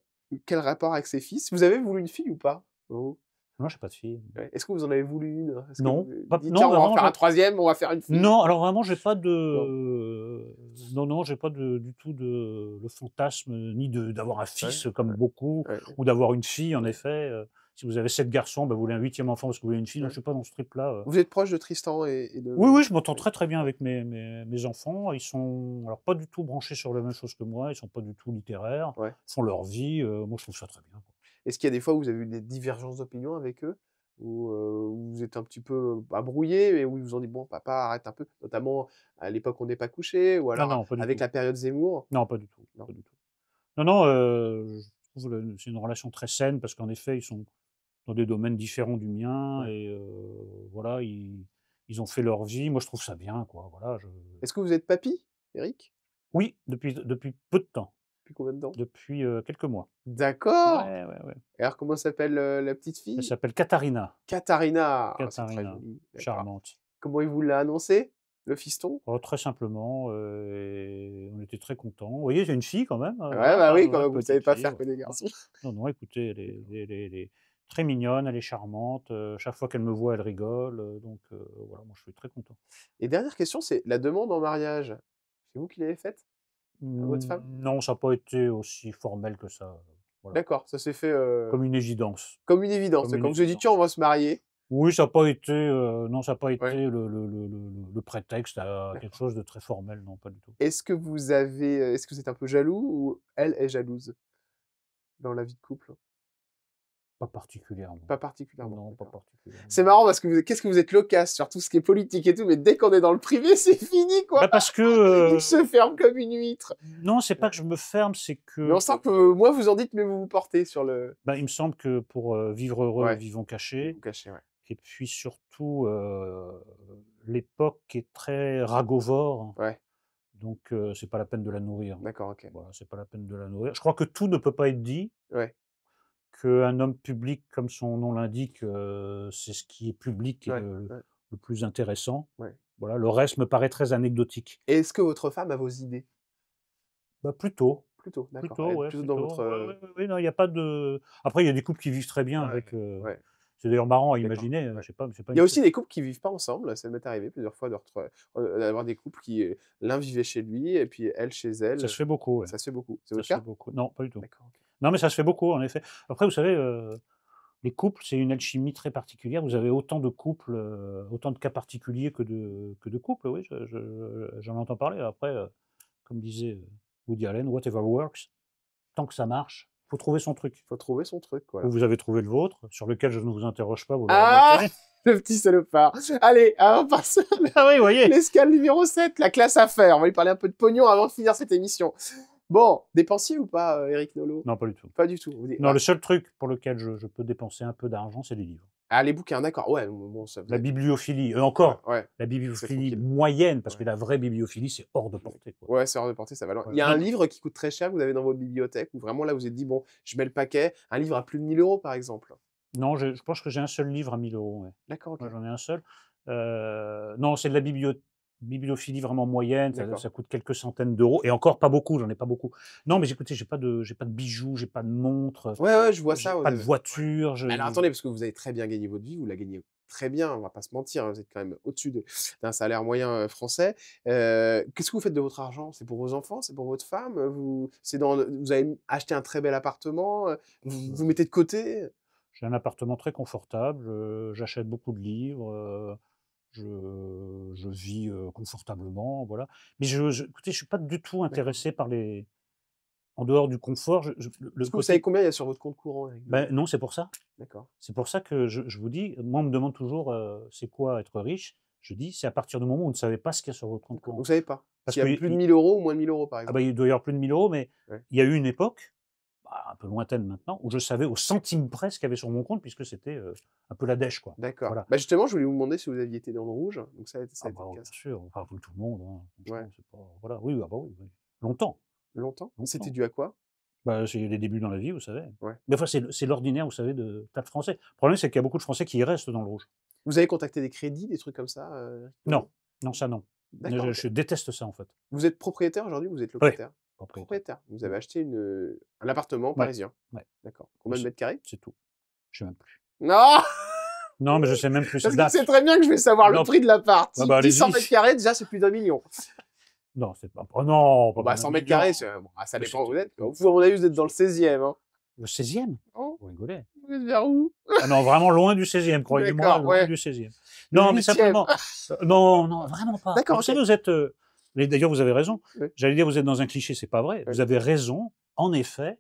quel rapport avec ses fils? Vous avez voulu une fille ou pas, vous? Non, j'ai pas de fille. Ouais. Est-ce que vous en avez voulu une? Est-ce que vous Non, vous pas dites: non, «Tiens, on va en vraiment faire un 3e, on va faire une fille»? non, alors vraiment j'ai pas Non. non, j'ai pas du tout le fantasme, ni d'avoir un Ouais, fils comme ouais, beaucoup ouais, ou d'avoir une fille en effet, si vous avez 7 garçons, bah, vous voulez un 8e enfant parce que vous voulez une fille. Non, ouais. je suis pas dans ce trip-là, Vous êtes proche de Tristan et de Oui, oui, je m'entends ouais, très, très bien ouais, avec mes enfants. Ils sont alors pas du tout branchés sur la même chose que moi, ils sont pas du tout littéraires, ouais. ils font leur vie, moi je trouve ça très bien, quoi. Est-ce qu'il y a des fois où vous avez eu des divergences d'opinion avec eux? Où vous êtes un petit peu, pas brouillés, mais où ils vous ont dit: «Bon papa arrête un peu», notamment à l'époque On n'est pas couché ou Non, alors non, pas du avec tout. la période Zemmour? Non, pas du tout, Non? pas du tout. Non, non, je trouve le c'est une relation très saine parce qu'en effet, ils sont dans des domaines différents du mien Ouais. et voilà, ils ont fait leur vie. Moi, je trouve ça bien, quoi, voilà, je Est-ce que vous êtes papy, Eric? oui, depuis peu de temps, Depuis combien de temps? depuis, quelques mois. D'accord! Ouais, ouais, ouais. Et alors comment s'appelle, la petite Elle fille? s'appelle Katharina, Katharina! Ah, c'est très Katharina, joli, d'accord. charmante. Comment il vous l'a annoncé, le fiston? Oh, très simplement, et on était très contents. Vous voyez, j'ai une fille quand même, Ouais, voilà, bah, oui, quand ouais, même, vous ne savez petite pas fille, faire que des voilà. garçons. Non, non, écoutez, elle est très mignonne, elle est charmante, chaque fois qu'elle me voit, elle rigole, donc voilà, moi je suis très content. Et dernière question, c'est la demande en mariage, c'est vous qui l'avez faite? votre femme? Non, ça n'a pas été aussi formel que ça. Voilà. D'accord, ça s'est fait Comme une évidence. comme une évidence. Comme une Quand vous avez dit, évidence. tiens, on va se marier. Oui, ça n'a pas été, non, ça n'a pas été Ouais. le prétexte à quelque chose de très formel, non, pas du tout. Est-ce que vous êtes un peu jaloux ou elle est jalouse dans la vie de couple? Pas particulièrement. Pas particulièrement. Non, pas D'accord. particulièrement. C'est marrant parce que qu'est-ce que vous êtes loquace sur tout ce qui est politique et tout, mais dès qu'on est dans le privé, c'est fini, quoi. Bah, parce que, Il se ferme comme une huître. non, c'est pas que je me ferme, c'est Mais on que, sent que moins vous en dites, mieux vous vous portez sur le... bah, il me semble que pour vivre heureux, Ouais. vivons Vous cachés. cachez, ouais. Et puis surtout, l'époque est très ragovore, Ouais, donc c'est pas la peine de la nourrir. d'accord, ok. Voilà, c'est pas la peine de la nourrir. Je crois que tout ne peut pas être dit, Ouais, qu'un homme public, comme son nom l'indique, c'est ce qui est public et ouais, le ouais. le plus intéressant. Ouais. Voilà, le reste me paraît très anecdotique. Et est-ce que votre femme a vos idées? Bah, plutôt, Plutôt, d'accord. plutôt, Elle est ouais, plutôt dans plutôt. votre... Ouais, ouais, ouais, ouais, non, il y a pas de après il y a des couples qui vivent très bien Ouais, avec, ouais. c'est d'ailleurs marrant à D'accord, imaginer, ouais. je sais pas, mais c'est pas Il y a une aussi des couples qui vivent pas ensemble. Ça m'est arrivé plusieurs fois d'avoir des couples qui, l'un vivait chez lui et puis elle chez elle. ça se fait beaucoup, ouais. Ça se fait beaucoup. C'est Ça votre se fait cas? beaucoup. Non, pas du tout. D'accord, ok. Non, mais ça se fait beaucoup, en effet. Après, vous savez, les couples, c'est une alchimie très particulière. Vous avez autant de couples, autant de cas particuliers que de couples, oui, j'en entends parler. Après, comme disait Woody Allen, whatever works, tant que ça marche, faut trouver son truc. Faut trouver son truc, voilà. Vous avez trouvé le vôtre, sur lequel je ne vous interroge pas, vous l'aurez Ah noté. Le petit salopard. Allez, on passe à Ah oui, vous voyez. l'escale numéro 7, la classe affaires. On va lui parler un peu de pognon avant de finir cette émission. Bon, dépensier ou pas, Eric Nolot? Non, pas du tout. Pas du tout. Vous dites, Non, le seul truc pour lequel je peux dépenser un peu d'argent, c'est les livres. Ah, les bouquins, d'accord. Ouais, bon, ça vous La avez- bibliophilie, encore, Ouais, la bibliophilie tranquille. moyenne, parce Ouais. que la vraie bibliophilie, c'est hors de portée, quoi. ouais, c'est hors de portée, ça va loin. Ouais. Il y a un Non. livre qui coûte très cher que vous avez dans votre bibliothèque où vraiment là vous vous êtes dit, bon, je mets le paquet. Un livre à plus de 1000 euros, par exemple. Non, je pense que j'ai un seul livre à 1000 €, ouais. D'accord, ok. Ouais, j'en ai un seul. Non, c'est de la bibliophilie vraiment moyenne, ça D'accord. ça coûte quelques centaines d'euros et encore pas beaucoup, j'en ai pas beaucoup. Non, mais écoutez, j'ai pas de bijoux, j'ai pas de montre, Ouais, je vois j'ai ça. vous pas de avez- voiture, Mais alors attendez, parce que vous avez très bien gagné votre vie, vous la gagnez très bien, on va pas se mentir, hein, vous êtes quand même au-dessus d'un salaire moyen français. Qu'est-ce que vous faites de votre argent? C'est pour vos enfants? C'est pour votre femme? Vous avez acheté un très bel appartement? Vous mettez de côté? j'ai un appartement très confortable, j'achète beaucoup de livres, je vis, confortablement, voilà. Mais écoutez, je suis pas du tout intéressé par les en dehors du confort, le Est-ce que vous savez côté combien il y a sur votre compte courant, Eric Nolot? ben non, c'est pour ça. D'accord. C'est pour ça que je vous dis, moi, on me demande toujours, c'est quoi être riche? Je dis: «C'est à partir du moment où vous ne savez pas ce qu'il y a sur votre compte D'accord. courant». Vous savez pas? Parce S'il y a que plus de i 1000 euros ou moins de 1000 euros, par ah exemple? bah, il doit y avoir plus de 1000 €, mais Ouais. il y a eu une époque, bah, un peu lointaine maintenant, où je savais au centime près ce qu'il y avait sur mon compte puisque c'était, un peu la dèche, quoi. D'accord. Voilà. Bah justement, je voulais vous demander si vous aviez été dans le rouge, donc ça a été Ah le bah, cas. bien sûr, enfin comme tout le monde, hein, Ouais. franchement, c'est pas voilà, oui, ah bah, oui, oui. Longtemps, Longtemps? C'était longtemps. dû à quoi? Bah, c'est les débuts dans la vie, vous savez. Ouais. Mais enfin, c'est l'ordinaire, vous savez, de tas de Français. Le problème, c'est qu'il y a beaucoup de Français qui y restent dans le rouge. Vous avez contacté des crédits, des trucs comme ça, Eric Nolot? Non, non, ça non. D'accord, Je ok. je déteste ça, en fait. Vous êtes propriétaire aujourd'hui ou vous êtes Oui, locataire? propriétaire. Propriétaire. Vous avez Ouais. acheté un appartement Ouais, parisien? ouais. D'accord. Combien de C'est mètres carrés? c'est tout. Je sais même plus. Non! Non, mais je sais même plus, ça Parce que date. c'est très bien que je vais savoir le Non. prix de l'appart. Ah bah, 100 allez-y. mètres carrés, déjà, c'est plus d'1 million. Non, c'est pas oh non, Bon, pas bah, 100 mètres carrés, bon, ça Mais dépend où c'est vous êtes. Vous, à mon avis, vous êtes dans le 16e, hein. le 16e? Oh, Vous rigolez? vous êtes vers où? Ah non, vraiment loin du 16e, croyez-moi, D'accord, loin ouais. du 16e. Le Non, mais 8e. simplement non, non, vraiment pas. D'accord, Vous ok. savez, vous êtes, mais d'ailleurs, vous avez raison. Oui. J'allais dire, vous êtes dans un cliché, c'est pas vrai. Oui. Vous avez raison. En effet,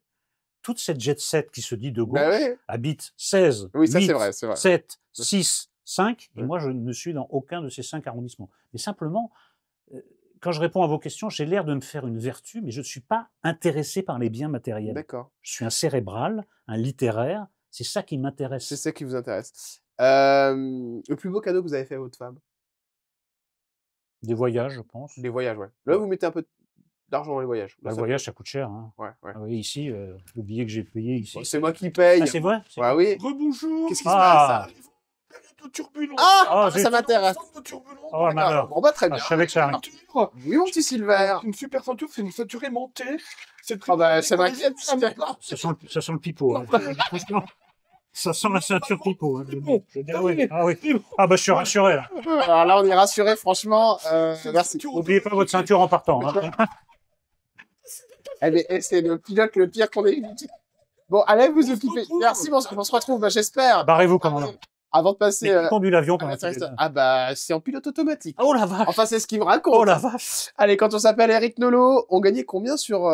toute cette jet set qui se dit de gauche Bah ouais. habite 16, Oui, ça, 8, c'est vrai, c'est vrai. 7, 6, 5, et Ouais. moi, je ne suis dans aucun de ces 5 arrondissements. Mais simplement, quand je réponds à vos questions, j'ai l'air de me faire une vertu, mais je ne suis pas intéressé par les biens matériels. D'accord. Je suis un cérébral, un littéraire, c'est ça qui C'est m'intéresse. ça qui vous intéresse. Le plus beau cadeau que vous avez fait à votre femme? Des voyages, je pense. Les voyages, ouais. Là, vous mettez un peu d'argent dans les voyages. Bah, Là, le ça- voyage, ça coûte cher, hein. Ouais, ouais. Ah oui, ici, le billet que j'ai payé ici. Bon, c'est moi qui paye. Ah, c'est vrai? C'est Ouais, quoi? oui. Rebonjour. Qu'est-ce qui se Ah. passe, ça? Période de turbulence. Ah, Ah, ça zut. m'intéresse. De turbulence. Oh, le malheur. Bon, bah, très Ah, bien. je savais que ça arrive. Ceinture. Oui, mon petit Silver. Une super ceinture, c'est une ceinture aimantée. C'est très Ah, bah, ça pour les m'inquiète. femmes. Ça sent le pipeau. Hein. Franchement, ça sent la ceinture pipeau. Hein. Je dirais, oui. Ah oui. C'est bon. Ah bah je suis rassuré là. Alors là, on est rassuré, franchement. C'est une Merci. ceinture N'oubliez pas votre ceinture en partant. Hein. C'est le pilote le pire qu'on ait eu. Bon, allez vous On se occuper. retrouve. Merci, on se retrouve, bah, j'espère. Barrez-vous quand même. Avant de passer Mais qui conduit l'avion à pendant qu'il est l'atterrissage. là? Ah bah, c'est en pilote automatique. Oh la vache! Enfin, c'est ce qu'il me raconte. Oh la vache! Allez, quand on s'appelle Eric Nolot, on gagnait combien sur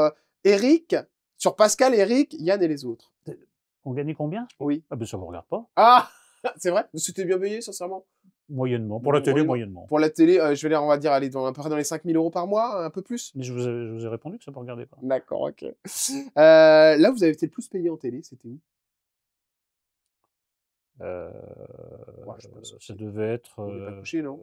Eric, sur Pascal, Eric, Yann et les autres? On gagnait combien? Oui. Ah ben ça vous regarde pas. Ah, c'est vrai? C'était bien payé, sincèrement. Moyennement. Pour la télé, moyennement. Pour la télé, je vais dire, on va dire, aller à peu près dans les 5 000 € par mois, un peu plus. Mais je vous ai répondu que ça ne me regardait pas. D'accord, ok. Là, vous avez été le plus payé en télé, c'était où? Je pense. Ça devait être... On n'est pas couché, non?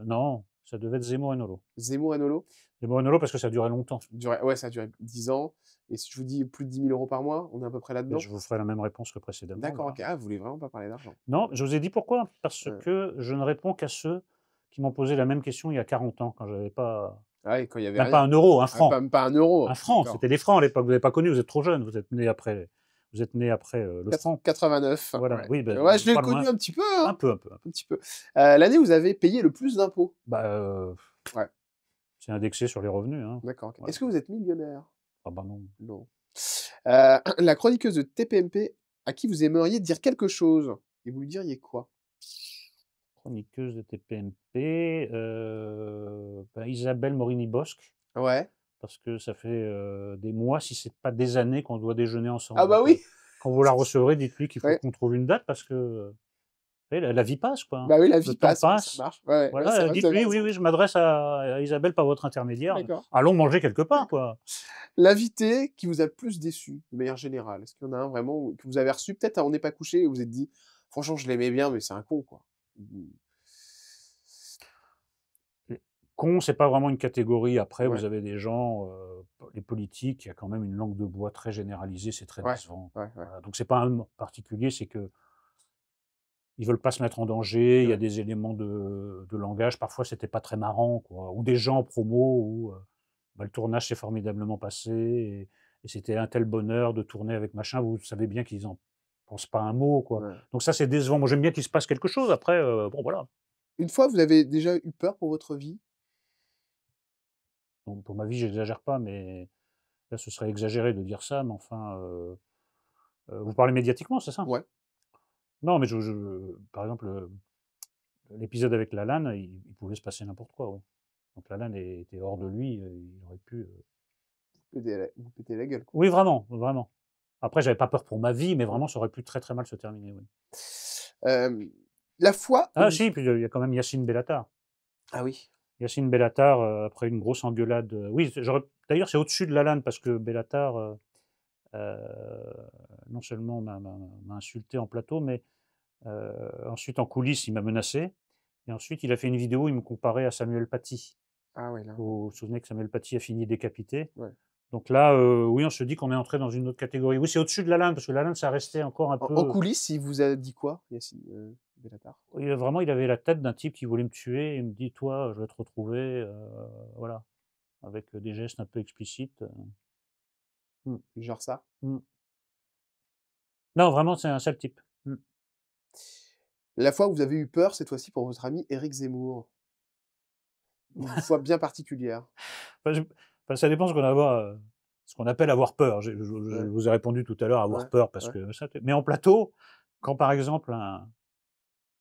Non, ça devait être Zemmour et Nolo. Zemmour et Nolo? Zemmour et Nolo parce que ça a duré longtemps. Ouais, ça a duré 10 ans. Et si je vous dis plus de 10 000 € par mois, on est à peu près là-dedans? Je vous ferai la même réponse que précédemment. D'accord, Voilà. ok. Ah, vous voulez vraiment pas parler d'argent? Non, je vous ai dit pourquoi. Parce que je ne réponds qu'à ceux qui m'ont posé la même question il y a 40 ans, quand j'avais pas... Ah oui, quand il y avait Même rien. pas un euro, un Ah, franc. pas un euro. Un franc, D'accord. c'était les francs à l'époque. Vous n'avez pas connu, vous êtes trop jeune, vous êtes né après le franc. 89. Voilà, Ouais. oui, ben, Ouais, je l'ai pas connu loin. un petit peu, hein. Un peu. Un petit peu. L'année où vous avez payé le plus d'impôts? Bah, Ouais. c'est indexé sur les revenus. Hein. D'accord. Ok. Ouais. Est-ce que vous êtes millionnaire? Ah bah non. Non. La chroniqueuse de TPMP à qui vous aimeriez dire quelque chose, et vous lui diriez quoi? Chroniqueuse de TPMP, Isabelle Morini-Bosque, Ouais. parce que ça fait des mois, si c'est pas des années, qu'on doit déjeuner ensemble. Ah bah Donc, oui. quand vous la recevrez, dites-lui qu'il faut Ouais. qu'on trouve une date, parce que vous savez, la vie passe, quoi. Bah oui, la Le vie temps passe, passe. ça marche. Ouais, c'est Voilà, vrai, vous avez dites-lui, oui, raison. je m'adresse à Isabelle par votre intermédiaire. D'accord. Allons manger quelque part, quoi. L'invité qui vous a le plus déçu, de manière générale, est-ce qu'il y en a un vraiment que vous avez reçu, peut-être à On n'est pas couché, et vous vous êtes dit, franchement, je l'aimais bien, mais c'est un con, quoi. Con, c'est pas vraiment une catégorie. Après, Ouais. vous avez des gens, les politiques, il y a quand même une langue de bois très généralisée, c'est très Ouais. décevant. Ouais. Voilà. Donc c'est pas un particulier, c'est que ils veulent pas se mettre en danger. Il y a Ouais. des éléments de langage. Parfois, c'était pas très marrant, quoi. Ou des gens en promo où le tournage s'est formidablement passé et c'était un tel bonheur de tourner avec machin. Vous savez bien qu'ils en pensent pas un mot, quoi. Ouais. Donc ça, c'est décevant. Moi, j'aime bien qu'il se passe quelque chose. Après, bon, voilà. Une fois, vous avez déjà eu peur pour votre vie? Donc, pour ma vie, j'exagère pas, mais là, ce serait exagéré de dire ça. Mais enfin, vous parlez médiatiquement, c'est ça? Ouais. Non, mais par exemple, l'épisode avec Lalanne, il pouvait se passer n'importe quoi, ouais. Donc Lalanne était hors de lui, il aurait pu. Vous pétez la gueule, quoi. Oui, vraiment, vraiment. Après, j'avais pas peur pour ma vie, mais vraiment, ça aurait pu très très mal se terminer, oui. La fois où Ah vous- si, puis il y a quand même Yacine Bellatar. Ah oui. Yacine Bellatar, après une grosse engueulade. Oui, d'ailleurs, c'est au-dessus de Lalanne parce que Bellatar, non seulement m'a insulté en plateau, mais ensuite en coulisses, il m'a menacé. Et ensuite, il a fait une vidéo où il me comparait à Samuel Paty. Ah ouais, là. Vous vous souvenez que Samuel Paty a fini décapité? Ouais. Donc là, oui, on se dit qu'on est entré dans une autre catégorie. Oui, c'est au-dessus de Lalanne, parce que Lalanne, ça restait encore un peu. En coulisses, il vous a dit quoi, Yacine Bellatar? Vraiment, il avait la tête d'un type qui voulait me tuer. Il me dit, toi, je vais te retrouver. Voilà. Avec des gestes un peu explicites. Genre ça? Non, vraiment, c'est un sale type. La fois où vous avez eu peur, cette fois-ci, pour votre ami Éric Zemmour? Une fois bien particulière. Enfin, ça dépend ce qu'on appelle avoir peur. Je Ouais. vous ai répondu tout à l'heure, avoir Ouais, peur, parce ouais. que mais en plateau, quand par exemple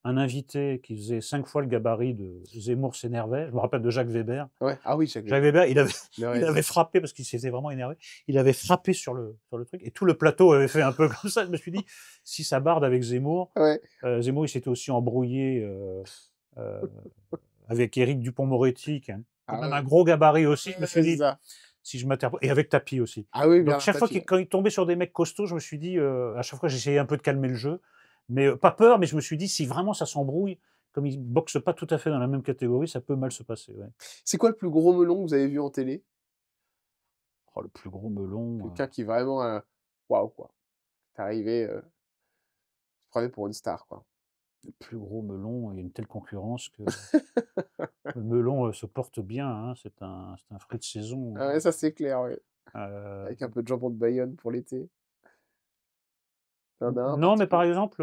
un invité qui faisait 5 fois le gabarit de Zemmour s'énervait, je me rappelle de Jacques Weber. Ouais. Ah oui, Jacques Jacques Weber, il Ouais. avait frappé, parce qu'il s'était vraiment énervé, il avait frappé sur le truc, et tout le plateau avait fait un peu comme ça. Je me suis dit, si ça barde avec Zemmour, Ouais. Zemmour, il s'était aussi embrouillé avec Éric Dupond-Moretti, qui a Ah quand même ouais. un gros gabarit aussi. Je me Ouais, suis c'est dit, ça. si je m'interpose, et avec Tapi aussi. Ah oui, bien Donc chaque fois Tapi, quand il tombait sur des mecs costauds, je me suis dit, à chaque fois j'essayais un peu de calmer le jeu, mais pas peur, mais je me suis dit, si vraiment ça s'embrouille, comme ils boxent pas tout à fait dans la même catégorie, ça peut mal se passer. Ouais. C'est quoi le plus gros melon que vous avez vu en télé? Oh, le plus gros melon. Quelqu'un qui vraiment, waouh, quoi. T'es arrivé, tu te prenais pour une star, quoi. Le plus gros melon, il y a une telle concurrence que le melon se porte bien, hein, c'est un fruit de saison. Ah ouais, ça c'est clair, oui. Euh, Avec un peu de jambon de Bayonne pour l'été. T'en as un non, mais par particulier? exemple,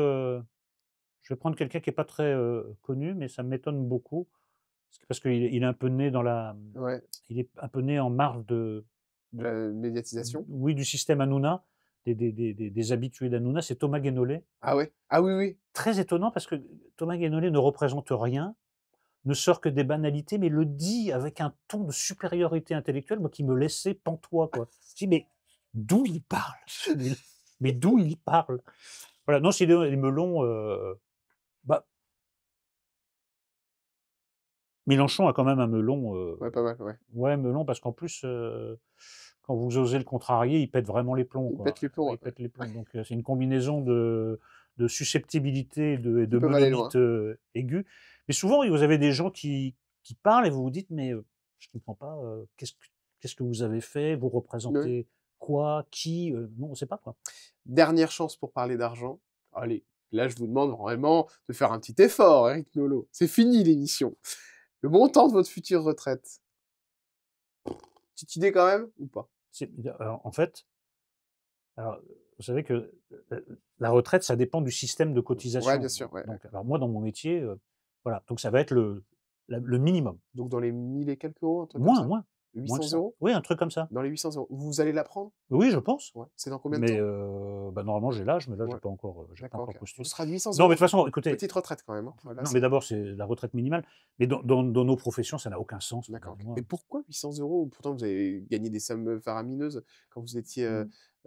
je vais prendre quelqu'un qui est pas très connu, mais ça m'étonne beaucoup, parce qu'il est un peu né dans la, Ouais. il est un peu né en marge de De la médiatisation? Oui, du système Hanouna, des habitués d'Hanouna, c'est Thomas Guénolé. Ah ouais? Ah oui, oui. Très étonnant parce que Thomas Guénolé ne représente rien, ne sort que des banalités, mais le dit avec un ton de supériorité intellectuelle, moi, qui me laissait pantois, quoi. Je dis: «Mais d'où il parle? Mais d'où il parle?» Voilà, non, c'est les melons, bah, Mélenchon a quand même un melon, Ouais, pas mal, ouais. ouais, melon parce qu'en plus, quand vous osez le contrarier, il pète vraiment les plombs, Il quoi. pète les plombs, Ouais, il ouais. pète les plombs, donc c'est une combinaison de susceptibilité et Qui de peuvent aller loin. melonite, aiguë. Mais souvent, vous avez des gens qui parlent et vous vous dites: «Mais, je comprends pas, qu'est-ce que vous avez fait? Vous Oui. représentez quoi? Qui?» Non, on sait pas, quoi. Dernière chance pour parler d'argent. Allez, là, je vous demande vraiment de faire un petit effort, Eric Nolot. C'est fini l'émission. Le montant de votre future retraite. Petite idée quand même ou pas? Alors, en fait, alors, vous savez que, la retraite, ça dépend du système de Ouais, cotisation. bien sûr, ouais, ouais. Donc alors moi, dans mon métier, voilà, donc ça va être le minimum. Donc dans les 1000 et quelques euros, un truc comme Moins, ça? moins que 800 ça. euros? Oui, un truc comme ça. Dans les 800 euros. Vous allez la prendre? Oui, je pense, Ouais. C'est dans combien de mais temps? bah, normalement, j'ai l'âge, mais là, Ouais. j'ai pas D'accord, encore OK. On postulé. sera de 800 Non, mais de euros. toute façon, écoutez, Petite retraite quand même, hein. Voilà, non, mais d'abord, c'est la retraite minimale, mais dans nos professions, ça n'a aucun sens, d'accord, OK. pardonnez-moi. Mais pourquoi 800 euros? Pourtant, vous avez gagné des sommes, faramineuses quand vous étiez,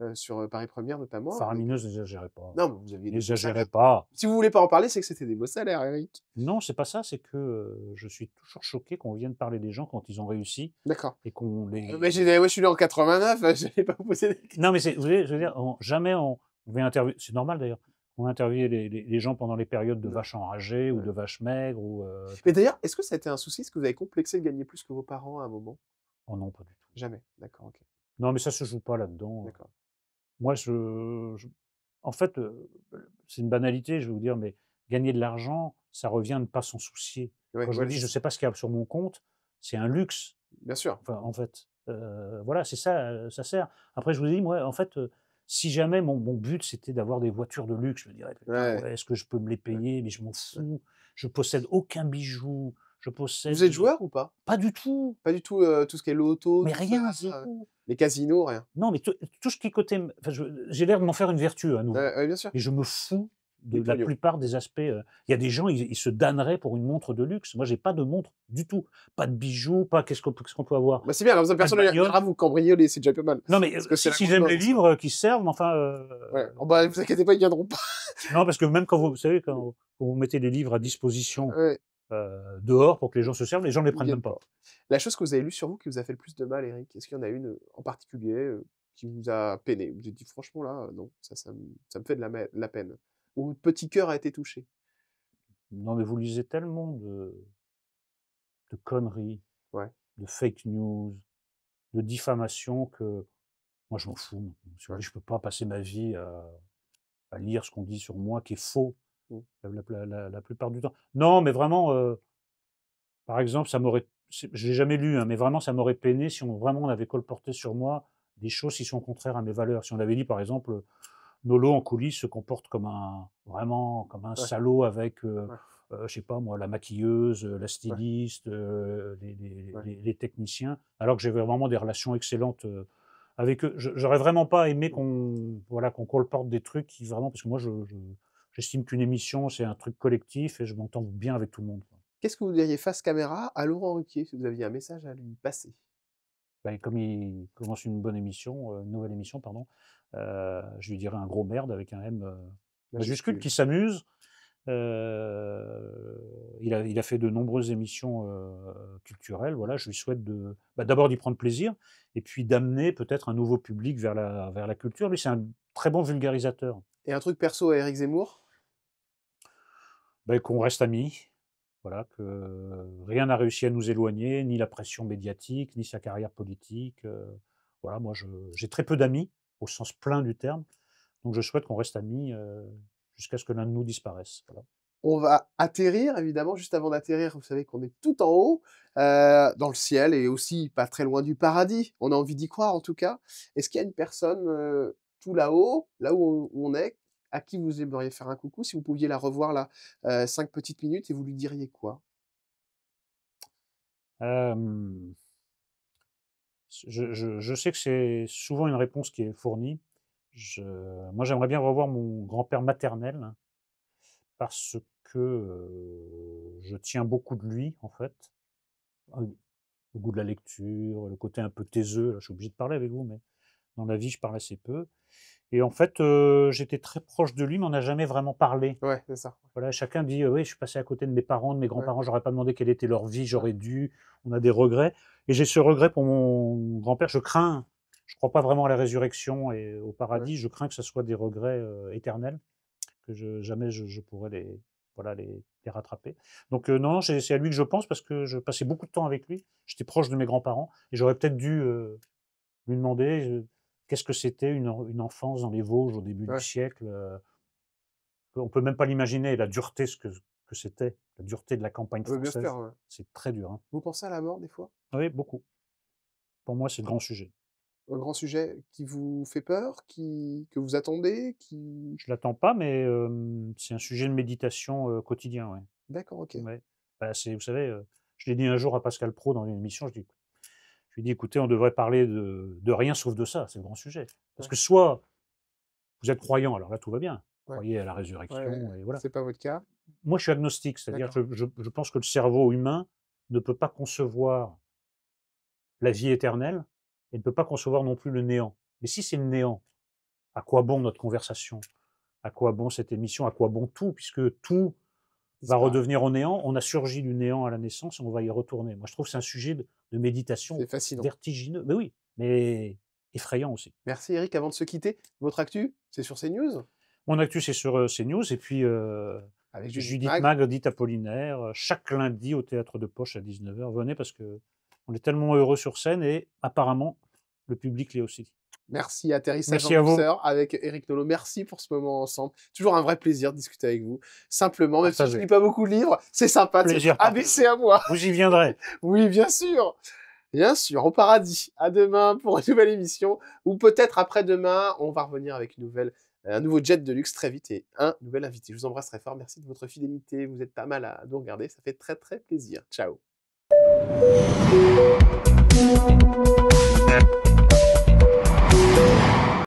Mmh. sur, Paris Première notamment avec Faramineuse, n'exagérez pas. non, mais vous aviez des beaux N'exagérez salaires. pas. Si vous voulez pas en parler, c'est que c'était des beaux salaires, Eric. Non, c'est pas ça, c'est que, je suis toujours choqué qu'on vienne parler des gens quand ils ont réussi D'accord. et qu'on Mais les moi, je suis né en 89, j'allais pas vous poser des questions. non, mais c'est vous voyez, je veux dire, jamais on va interviewer, c'est normal d'ailleurs, on va interviewer les gens pendant les périodes de Non. vaches enragées ou Ouais. de vaches maigres ou Mais d'ailleurs, est-ce que ça a été un souci? Est-ce que vous avez complexé de gagner plus que vos parents à un moment? oh non, pas du tout. Jamais? D'accord, OK. Non, mais ça se joue pas là-dedans. D'accord. Moi, en fait, c'est une banalité, je vais vous dire, mais gagner de l'argent, ça revient à ne pas s'en soucier. Ouais, Quand je vous voilà, dis: c'est «Je ça. sais pas ce qu'il y a sur mon compte», c'est un luxe. Bien sûr. Enfin, en fait, voilà, c'est ça, ça sert. Après, je vous dis, moi, en fait, si jamais mon but, c'était d'avoir des voitures de luxe, je me dirais: «Putain, Ouais, ouais, est-ce que je peux me les ouais, payer?» Mais je m'en ouais. fous. Je possède aucun bijou, je Vous possède, êtes joueur ou pas? pas du tout, Pas du tout, tout ce qui est loto, mais tout ça, rien, zéro. les casinos, rien? Non, mais tout ce qui est côté enfin, j'ai l'air de m'en faire une vertu à nouveau, Ouais, bien sûr. mais je me fous Du de la pognon. plupart des aspects, il y a des gens, ils se damneraient pour une montre de luxe. Moi, j'ai pas de montre du tout. Pas de bijoux, pas qu'est-ce qu'on peut avoir? Bah, c'est bien, comme ça Pas de personne ne bagnole. viendra vous cambrioler, c'est déjà pas mal. Non, mais Parce que c'est la si grande j'aime mode les en ce moment. livres, qui servent, mais enfin, Ouais. Oh bah, vous inquiétez pas, ils viendront pas. non, parce que même quand vous savez, quand vous mettez des livres à disposition, Ouais, dehors pour que les gens se servent, les gens ne les ils prennent même viennent pas. pas. La chose que vous avez lue sur vous qui vous a fait le plus de mal, Eric, est-ce qu'il y en a une, en particulier, qui vous a peiné? Vous vous êtes dit: «Franchement là, non, ça me fait de la peine». Ou votre petit cœur a été touché? Non, mais vous lisez tellement de conneries, Ouais, de fake news, de diffamation que moi, je m'en fous maintenant. Si vous ouais. voulez, je peux pas passer ma vie à lire ce qu'on dit sur moi qui est faux, Mmh. la plupart du temps. Non, mais vraiment, par exemple, ça m'aurait je l'ai jamais lu, hein, mais vraiment ça m'aurait peiné si on avait colporté sur moi des choses qui sont contraires à mes valeurs. Si on avait dit, par exemple, Nolo en coulisses se comporte vraiment comme un Ouais, salaud avec, ouais, je sais pas moi, la maquilleuse, la ouais, styliste, les ouais. les les techniciens, alors que j'avais vraiment des relations excellentes, avec eux. J'aurais vraiment pas aimé Mmh. voilà, qu'on colporte des trucs qui vraiment, parce que moi j'estime qu'une émission, c'est un truc collectif et je m'entends bien avec tout le monde, quoi. Qu'est-ce que vous diriez face caméra à Laurent Ruquier, si vous aviez un message à lui passer? Bah, comme il commence une bonne émission, une nouvelle émission, pardon, je lui dirais un gros merde avec un M, majuscule, Majuscule. qui s'amuse. Il a fait de nombreuses émissions, culturelles, voilà, je lui souhaite d'abord d'y prendre plaisir et puis d'amener peut-être un nouveau public vers la culture. Lui, c'est un très bon vulgarisateur. Et un truc perso à Éric Zemmour? Bah, qu'on reste amis, voilà, que rien n'a réussi à nous éloigner, ni la pression médiatique, ni sa carrière politique, voilà, moi j'ai très peu d'amis, au sens plein du terme, donc je souhaite qu'on reste amis, jusqu'à ce que l'un de nous disparaisse, voilà. On va atterrir évidemment, juste avant d'atterrir, vous savez qu'on est tout en haut, dans le ciel et aussi pas très loin du paradis. On a envie d'y croire en tout cas. Est-ce qu'il y a une personne, tout là-haut, là où on est, à qui vous aimeriez faire un coucou? Si vous pouviez la revoir là, 5 petites minutes et vous lui diriez quoi? Hem Je sais que c'est souvent une réponse qui est fournie. Moi, j'aimerais bien revoir mon grand-père maternel hein, parce que je tiens beaucoup de lui, en fait. Le goût de la lecture, le côté un peu taiseux. Là, je suis obligé de parler avec vous, mais dans la vie, je parle assez peu. Et en fait, j'étais très proche de lui, mais on n'a jamais vraiment parlé. Ouais, c'est ça. Voilà, chacun dit oui, je suis passé à côté de mes parents, de mes Ouais, grands-parents, j'aurais pas demandé quelle était leur vie, ouais, j'aurais dû. On a des regrets. Et j'ai ce regret pour mon grand-père. Je crois pas vraiment à la résurrection et au ouais. paradis. Je crains que ce soit des regrets éternels, que jamais je pourrais voilà, les rattraper. Donc non, c'est à lui que je pense parce que je passais beaucoup de temps avec lui. J'étais proche de mes grands-parents et j'aurais peut-être dû lui demander qu'est-ce que c'était une enfance dans les Vosges au début du Ouais. siècle. On peut même pas l'imaginer, la dureté, que c'était, la dureté de la campagne Ah bah, bien sûr, française. ouais. C'est très dur. Hein. Vous pensez à la mort des fois? Oui, beaucoup. Pour moi, c'est le grand sujet. Un grand sujet qui vous fait peur, que vous attendez, Je l'attends pas, mais c'est un sujet de méditation quotidien. Ouais. D'accord, OK. Ouais. Bah, vous savez, je l'ai dit un jour à Pascal Pro dans une émission, je lui ai dit, écoutez, on devrait parler de rien sauf de ça, c'est le grand sujet. Parce Ouais, que soit vous êtes croyant, alors là, tout va bien. Vous ouais, croyez à la ouais, résurrection, et voilà. c'est pas votre cas? Moi, je suis agnostique, c'est-à-dire D'accord. je pense que le cerveau humain ne peut pas concevoir la vie éternelle et ne peut pas concevoir non plus le néant. Mais si c'est le néant, à quoi bon notre conversation? À quoi bon cette émission? À quoi bon tout? Puisque tout va Disparaît. redevenir au néant. On a surgi du néant à la naissance et on va y retourner. Moi, je trouve que c'est un sujet de méditation C'est fascinant. vertigineux. Mais oui, mais effrayant aussi. Merci Eric, avant de se quitter, votre actu, c'est sur CNews? Mon actu, c'est sur CNews. Et puis, Avec Judith Judith Mag. Mag, dite Apollinaire, chaque lundi au Théâtre de Poche à 19h. Venez parce que on est tellement heureux sur scène et apparemment, le public l'est aussi. Merci, atterrissage Merci en à vous. douceur avec Eric Nolot. Merci pour ce moment ensemble. Toujours un vrai plaisir de discuter avec vous. Simplement, même si je Partagez. lis pas beaucoup de livres, c'est sympa de se Plaisir abaisser à moi. Vous y viendrez. Oui, bien sûr. Bien sûr, au paradis. À demain pour une nouvelle émission. Ou peut-être après-demain, on va revenir avec un nouveau jet de luxe très vite et un nouvel invité. Je vous embrasse très fort. Merci de votre fidélité. Vous êtes pas mal à nous regarder. Ça fait très, très plaisir. Ciao.